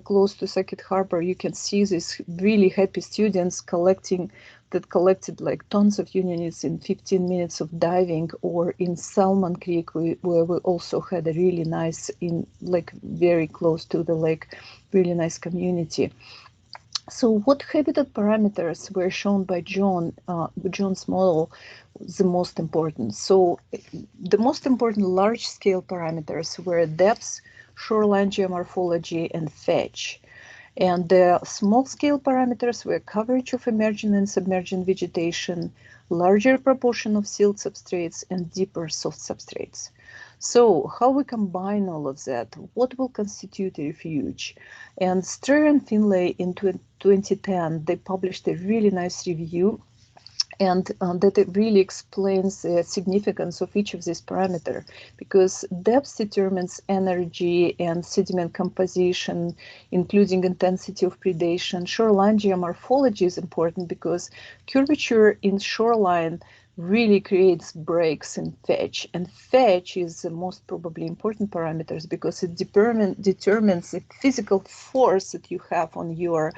close to Sackett Harbor. You can see these really happy students collected like tons of unionids in 15 minutes of diving, or in Salmon Creek, where we also had a really nice, very close to the lake, really nice community. So what habitat parameters were shown by John's model the most important? So the most important large-scale parameters were depth, shoreline geomorphology, and fetch. And the small-scale parameters were coverage of emergent and submergent vegetation, larger proportion of silt substrates, and deeper soft substrates. So how we combine all of that? What will constitute a refuge? And Strayer and Finlay in 2010, they published a really nice review. And that it really explains the significance of each of these parameters, because depth determines energy and sediment composition, including intensity of predation. Shoreline geomorphology is important because curvature in shoreline really creates breaks in fetch, and fetch is the most probably important parameters because it determines the physical force that you have on your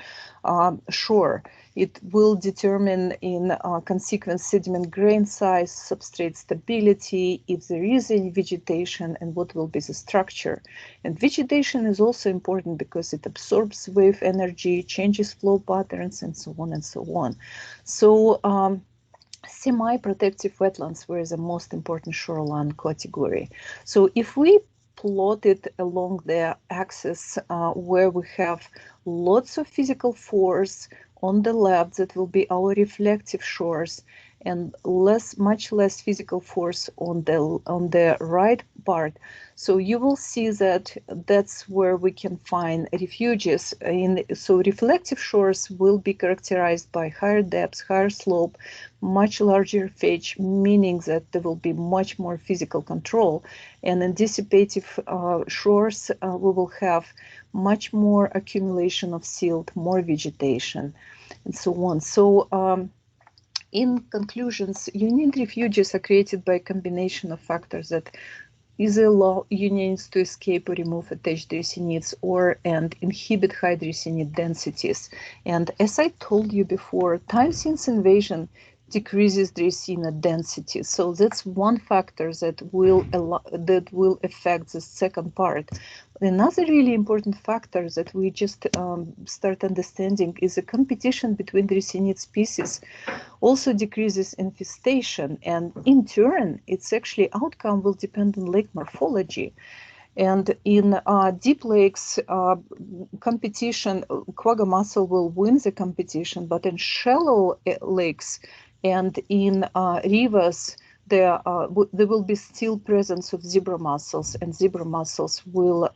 shore. It will determine in consequence sediment grain size, substrate stability, if there is any vegetation, and what will be the structure. And vegetation is also important because it absorbs wave energy, changes flow patterns, and so on and so on. So semi-protective wetlands were the most important shoreline category. So if we plot it along the axis where we have lots of physical force, on the left that will be our reflective shores, and much less physical force on the right part. So you will see that that's where we can find refuges. So reflective shores will be characterized by higher depth, higher slope, much larger fetch, meaning that there will be much more physical control. And in dissipative shores, we will have much more accumulation of silt, more vegetation, and so on. So in conclusions, Unionid refuges are created by a combination of factors that either allow unions to escape or remove attached Dreissenids and inhibit high Dreissenid densities. And as I told you before, time since invasion decreases Dreissenid density. So that's one factor that will affect the second part. Another really important factor that we just start understanding is the competition between Dreissenid species also decreases infestation, and in turn, its actually outcome will depend on lake morphology. And in deep lakes, competition, Quagga mussel will win the competition, but in shallow lakes and in rivers, there will be still presence of zebra mussels, and zebra mussels will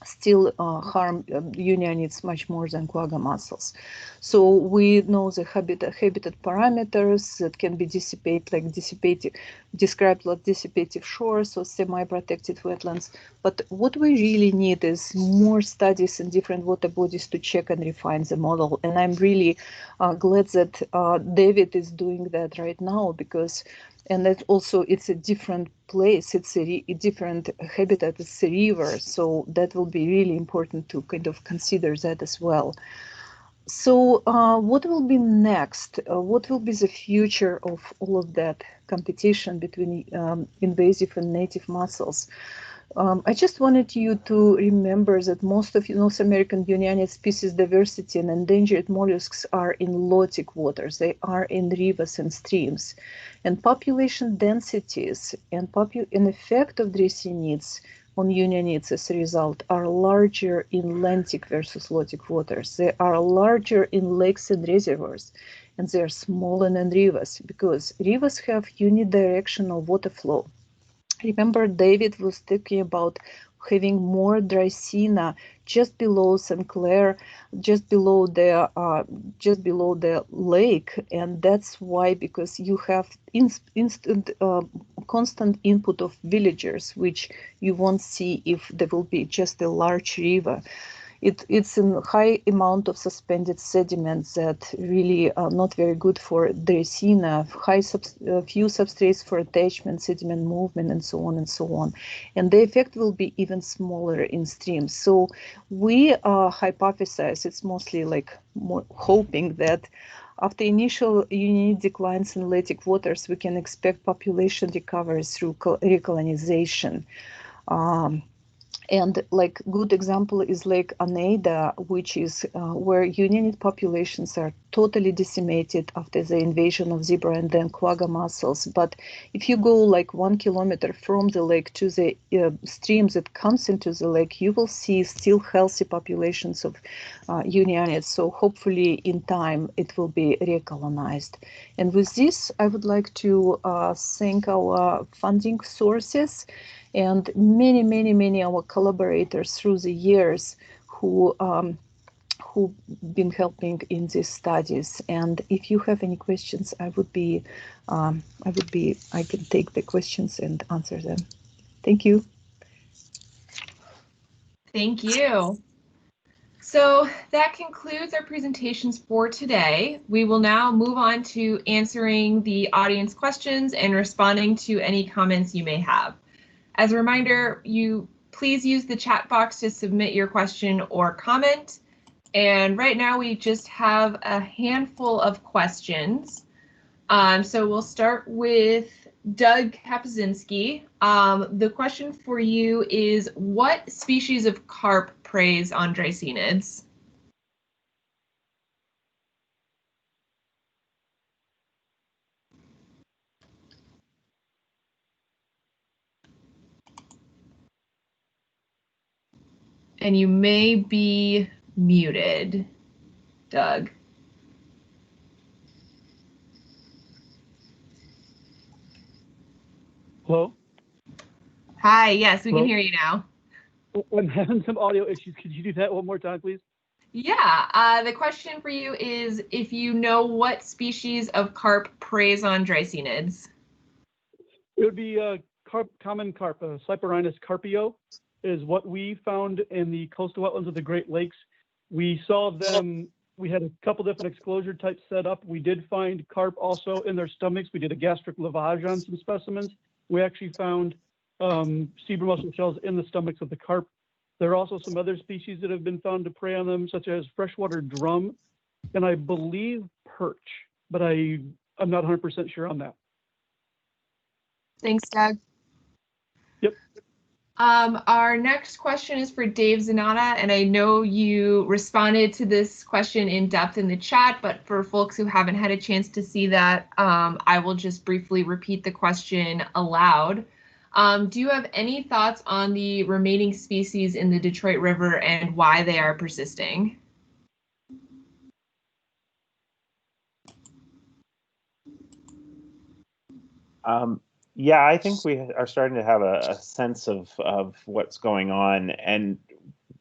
still harm Unionids much more than Quagga mussels. So we know the habitat parameters that can be described like dissipative shores or semi-protected wetlands. But what we really need is more studies in different water bodies to check and refine the model. And I'm really glad that David is doing that right now, because and that also it's a different place, it's a different habitat, it's a river, so that will be really important to kind of consider that as well. So what will be next? What will be the future of all of that competition between invasive and native mussels? I just wanted you to remember that most of North American Unionid species diversity and endangered mollusks are in lotic waters. They are in rivers and streams. And population densities and effect of Dreissenids on Unionids as a result are larger in lentic versus lotic waters. They are larger in lakes and reservoirs, and they are smaller in rivers because rivers have unidirectional water flow. Remember, David was talking about having more Dreissena just below St. Clair, just below the lake, and that's why, because you have instant constant input of villagers, which you won't see if there will be just a large river. It's a high amount of suspended sediments that really are not very good for Dreissena, few substrates for attachment, sediment movement, and so on and so on. And the effect will be even smaller in streams. So we hypothesize, it's mostly like more hoping that after initial Unionid declines in latic waters, we can expect population recovery through recolonization. And like good example is Lake Oneida, which is where Unionid populations are totally decimated after the invasion of zebra and then Quagga mussels. But if you go like 1 kilometer from the lake to the stream that comes into the lake, you will see still healthy populations of Unionids. So hopefully in time it will be recolonized. And with this, I would like to thank our funding sources and many our collaborators through the years who who've been helping in these studies. And if you have any questions, I can take the questions and answer them. Thank you. Thank you. So that concludes our presentations for today. We will now move on to answering the audience questions and responding to any comments you may have. As a reminder, please use the chat box to submit your question or comment. And right now we just have a handful of questions. So we'll start with Doug Kapczynski. The question for you is, what species of carp preys on Dreissenids? And you may be muted, Doug. Hello? Hi, yes, we Hello? can hear you now. I'm having some audio issues. Could you do that one more time, please? Yeah, the question for you is if you know what species of carp preys on Dreissenids. It would be common carp, Cyperinus carpio, is what we found in the coastal wetlands of the Great Lakes. We saw them, we had a couple different exclosure types set up. We did find carp also in their stomachs. We did a gastric lavage on some specimens. We actually found zebra mussel shells in the stomachs of the carp. There are also some other species that have been found to prey on them, such as freshwater drum, and I believe perch, but I'm not 100% sure on that. Thanks, Doug. Yep. Our next question is for Dave Zanata, and I know you responded to this question in depth in the chat, but for folks who haven't had a chance to see that, I will just briefly repeat the question aloud. Do you have any thoughts on the remaining species in the Detroit River and why they are persisting? Yeah, I think we are starting to have a sense of what's going on, and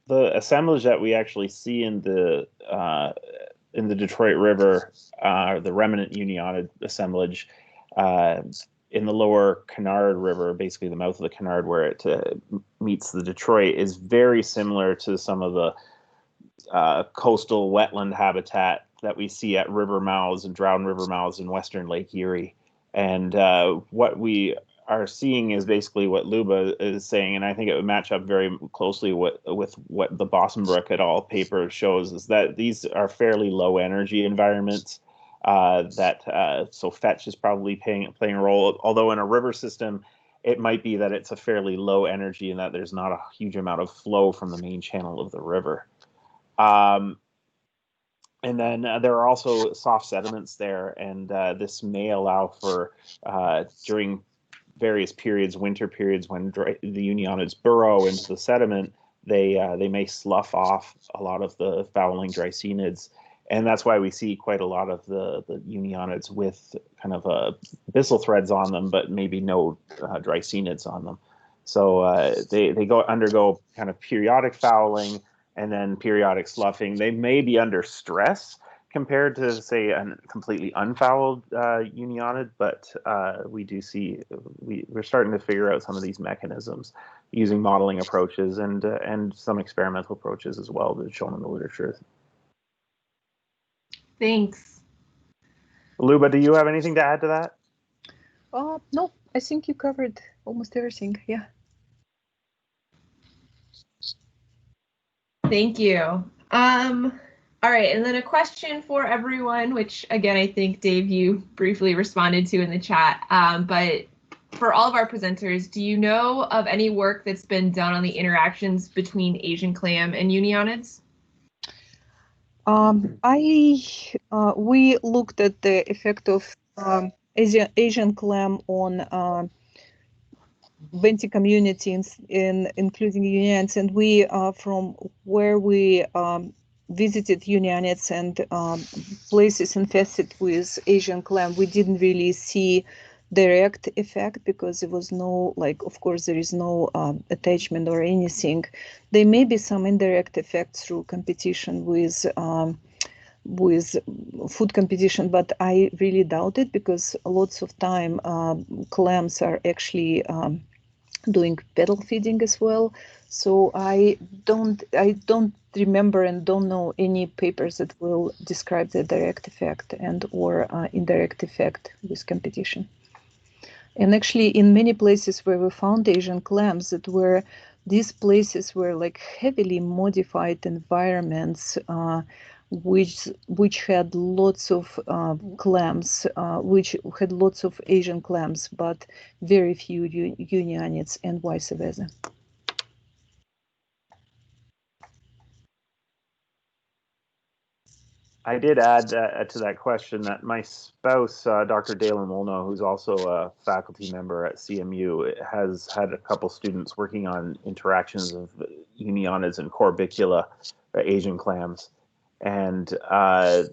the assemblage that we actually see in the Detroit River, the remnant Unionid assemblage in the lower Canard River, basically the mouth of the Canard where it meets the Detroit, is very similar to some of the coastal wetland habitat that we see at river mouths and drowned river mouths in western Lake Erie. And what we are seeing is basically what Luba is saying, and I think it would match up very closely with what the Bossenbrook et al. Paper shows, is that these are fairly low energy environments. So fetch is probably playing a role, although in a river system, it might be that it's a fairly low energy and that there's not a huge amount of flow from the main channel of the river. And then there are also soft sediments there, and this may allow for, during various periods, winter periods, when the Unionids burrow into the sediment, they may slough off a lot of the fouling Dreissenids. And that's why we see quite a lot of the Unionids with kind of byssal threads on them, but maybe no Dreissenids on them. So they undergo kind of periodic fouling and then periodic sloughing. They may be under stress compared to, say, a completely unfouled Unionid, but we do see we're starting to figure out some of these mechanisms using modeling approaches and some experimental approaches as well that are shown in the literature. Thanks. Luba, do you have anything to add to that? No, I think you covered almost everything. Yeah. Thank you. All right, and then a question for everyone, which again, I think Dave, you briefly responded to in the chat, but for all of our presenters, do you know of any work that's been done on the interactions between Asian clam and Unionids? We looked at the effect of Asian clam on Venti communities, including Unionids, and we, from where we visited Unionids and places infested with Asian clam, we didn't really see direct effect because there was no, like, of course, there is no attachment or anything. There may be some indirect effects through competition with food competition, but I really doubt it because lots of time clams are actually doing pedal feeding as well. So I don't remember and don't know any papers that will describe the direct effect and or indirect effect with competition. And actually, in many places where we found Asian clams, these places were like heavily modified environments, which had lots of clams, which had lots of Asian clams, but very few Unionids, and vice versa. I did add to that question that my spouse, Dr. Dalen Molno, who's also a faculty member at CMU, has had a couple students working on interactions of Unionids and Corbicula, Asian clams. And the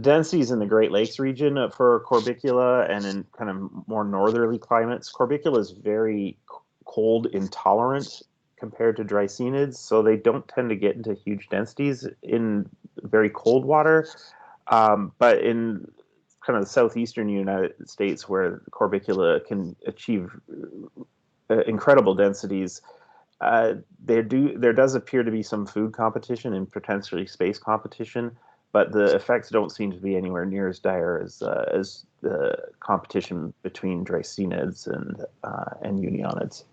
densities in the Great Lakes region for Corbicula and in kind of more northerly climates, Corbicula is very cold intolerant compared to Dreissenids, so they don't tend to get into huge densities in very cold water. But in kind of the southeastern United States, where Corbicula can achieve incredible densities, there does appear to be some food competition and potentially space competition, but the effects don't seem to be anywhere near as dire as the competition between Dreissenids and Unionids.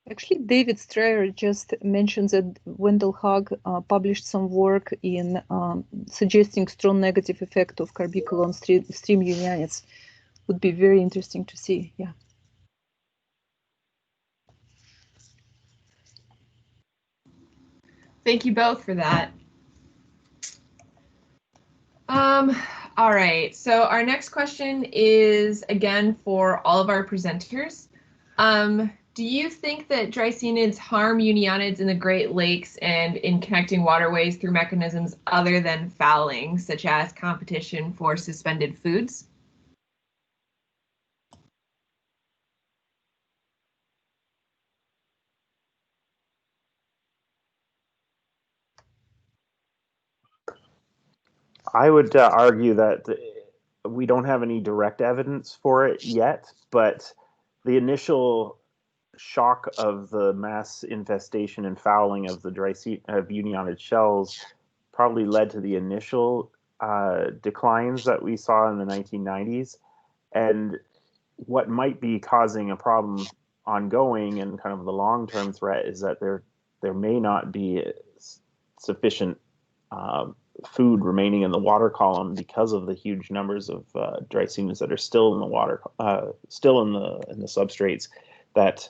Actually, David Strayer just mentioned that Wendell Hogg published some work in suggesting strong negative effect of Corbicula on stream Unionids. Would be very interesting to see. Yeah. Thank you both for that. All right, so our next question is again for all of our presenters. Do you think that Dreissenids harm Unionids in the Great Lakes and in connecting waterways through mechanisms other than fouling, such as competition for suspended foods? I would argue that we don't have any direct evidence for it yet, but the initial shock of the mass infestation and fouling of the Unionid shells probably led to the initial declines that we saw in the 1990s. And what might be causing a problem ongoing and kind of the long-term threat is that there may not be sufficient food remaining in the water column because of the huge numbers of Dreissenids that are still in the water, still in the substrates that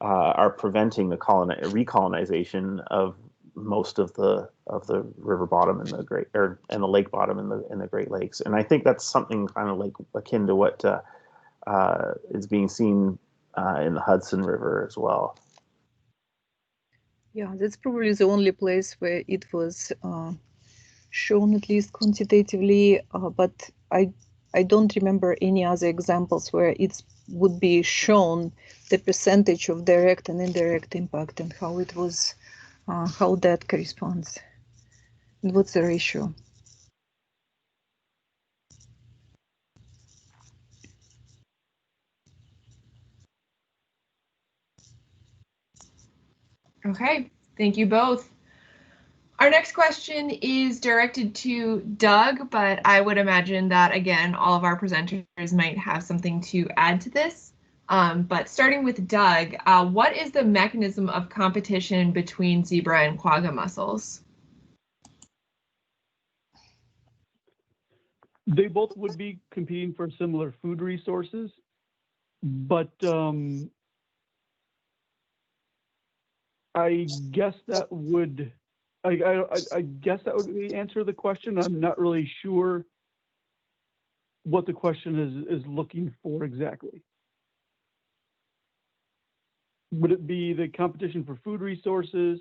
are preventing the recolonization of most of the river bottom in the and the lake bottom in the Great Lakes. And I think that's something kind of like akin to what is being seen in the Hudson River as well. Yeah, that's probably the only place where it was shown, at least quantitatively, but I don't remember any other examples where it would be shown the percentage of direct and indirect impact and how it was, how that corresponds, and what's the ratio. Okay, thank you both. Our next question is directed to Doug, but I would imagine that, again, all of our presenters might have something to add to this. But starting with Doug, what is the mechanism of competition between zebra and quagga mussels? They both would be competing for similar food resources, but I guess that would answer the question. I'm not really sure what the question is looking for exactly. Would it be the competition for food resources?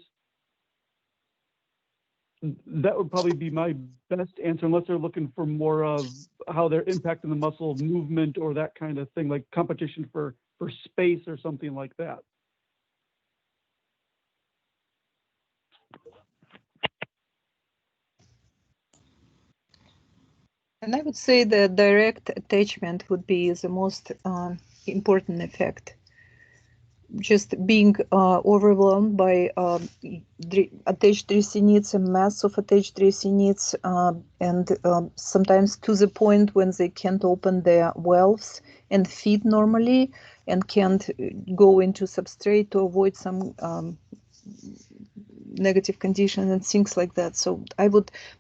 that would probably be my best answer, unless they're looking for more of how they're impacting the mussel movement or that kind of thing, like competition for space or something like that. And I would say the direct attachment would be the most important effect. Just being overwhelmed by attached dreissenids, a mass of attached dreissenids, and sometimes to the point when they can't open their valves and feed normally and can't go into substrate to avoid some negative conditions and things like that. So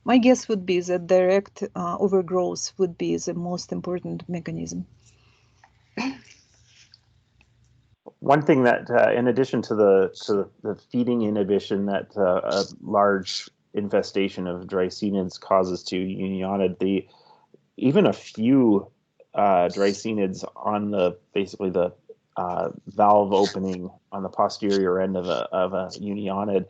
my guess would be that direct overgrowth would be the most important mechanism. One thing that, in addition to the feeding inhibition that a large infestation of Dreissenids causes to Unionid, even a few Dreissenids on basically the valve opening on the posterior end of a Unionid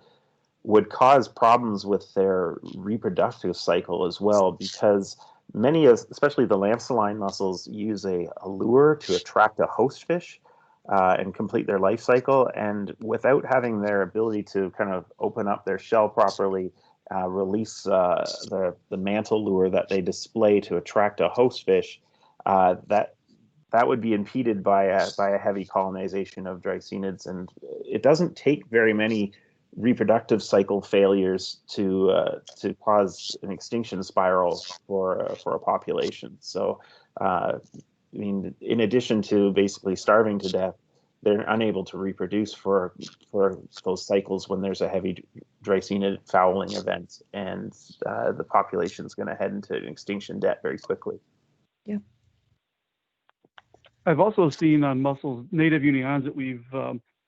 would cause problems with their reproductive cycle as well, because many of, especially the Lampsaline mussels, use a lure to attract a host fish and complete their life cycle. And without having their ability to kind of open up their shell properly, release the mantle lure that they display to attract a host fish, that would be impeded by a heavy colonization of Dreissenids. And it doesn't take very many reproductive cycle failures to cause an extinction spiral for a population. So, I mean, in addition to basically starving to death, they're unable to reproduce for those cycles when there's a heavy Dreissenid fouling event, and the population is going to head into extinction debt very quickly. Yeah. I've also seen on mussels, native Unions that we've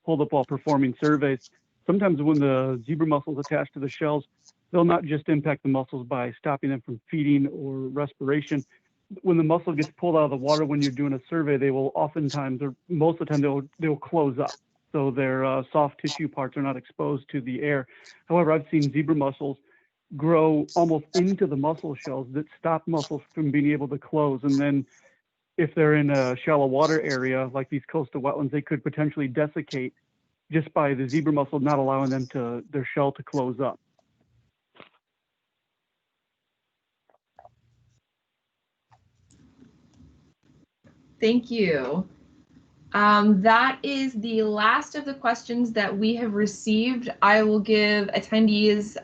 pulled up while performing surveys. Sometimes when the zebra mussels attach to the shells, they'll not just impact the mussels by stopping them from feeding or respiration. When the mussel gets pulled out of the water when you're doing a survey, they will oftentimes, or most of the time, they'll close up. So their soft tissue parts are not exposed to the air. However, I've seen zebra mussels grow almost into the mussel shells that stop mussels from being able to close. And then if they're in a shallow water area like these coastal wetlands, they could potentially desiccate just by the zebra mussel not allowing them their shell to close up. Thank you. That is the last of the questions that we have received. I will give attendees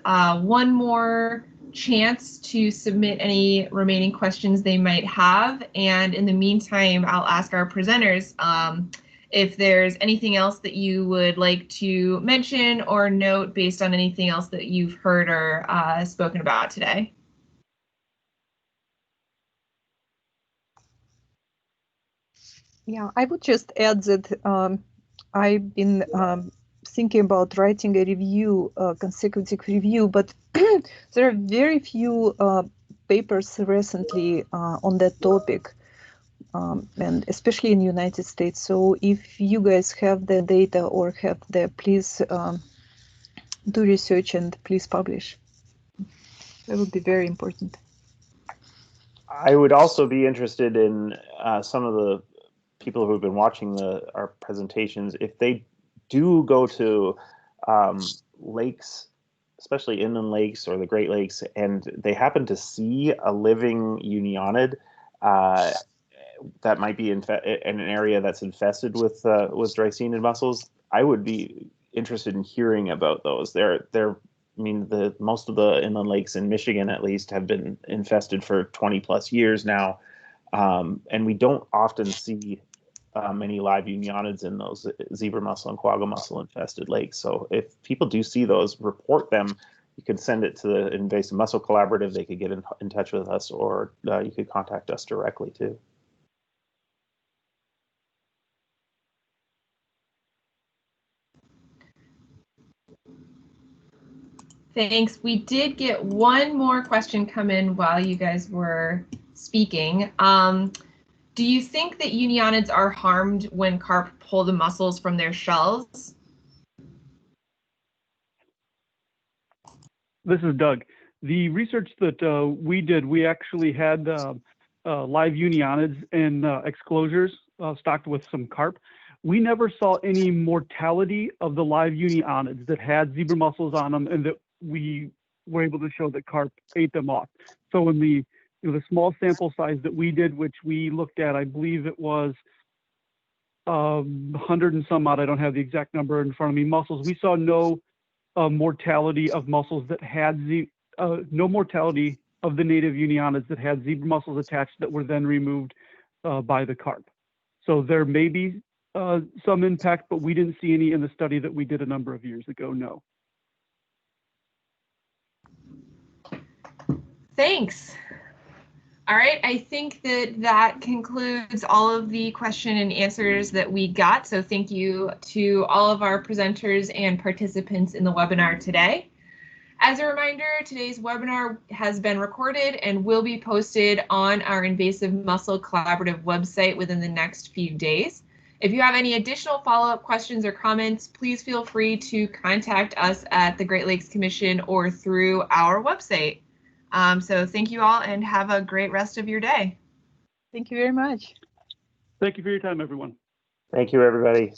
one more chance to submit any remaining questions they might have. And in the meantime, I'll ask our presenters if there's anything else that you would like to mention or note based on anything else that you've heard or spoken about today. Yeah, I would just add that I've been thinking about writing a review, consecutive review, but there are very few papers recently on that topic, and especially in the United States. So if you guys have the data or have the, please do research and please publish. That would be very important. I would also be interested in some of the people who have been watching our presentations, if they do go to lakes, especially inland lakes or the Great Lakes, and they happen to see a living Unionid that might be in an area that's infested with Dreissenid mussels, I would be interested in hearing about those. I mean, most of the inland lakes in Michigan, at least, have been infested for 20 plus years now. And we don't often see many live Unionids in those zebra mussel and quagga mussel infested lakes. So if people do see those, report them. You can send it to the Invasive Mussel Collaborative. They could get in touch with us, or you could contact us directly too. Thanks. We did get one more question come in while you guys were speaking. Do you think that Unionids are harmed when carp pull the mussels from their shells? This is Doug. The research that we did, we actually had live Unionids in exclosures stocked with some carp. We never saw any mortality of the live Unionids that had zebra mussels on them, and that we were able to show that carp ate them off. So in the the small sample size that we did, which we looked at, I believe it was 100 and some odd, I don't have the exact number in front of me, mussels, we saw no mortality of mussels that had no mortality of the native Unionids that had zebra mussels attached that were then removed by the carp. So there may be some impact, but we didn't see any in the study that we did a number of years ago, no. Thanks. All right, I think that concludes all of the question and answers that we got. So thank you to all of our presenters and participants in the webinar today. As a reminder, today's webinar has been recorded and will be posted on our Invasive Mussel Collaborative website within the next few days. If you have any additional follow-up questions or comments, please feel free to contact us at the Great Lakes Commission or through our website. So thank you all and have a great rest of your day. Thank you very much. Thank you for your time, everyone. Thank you, everybody.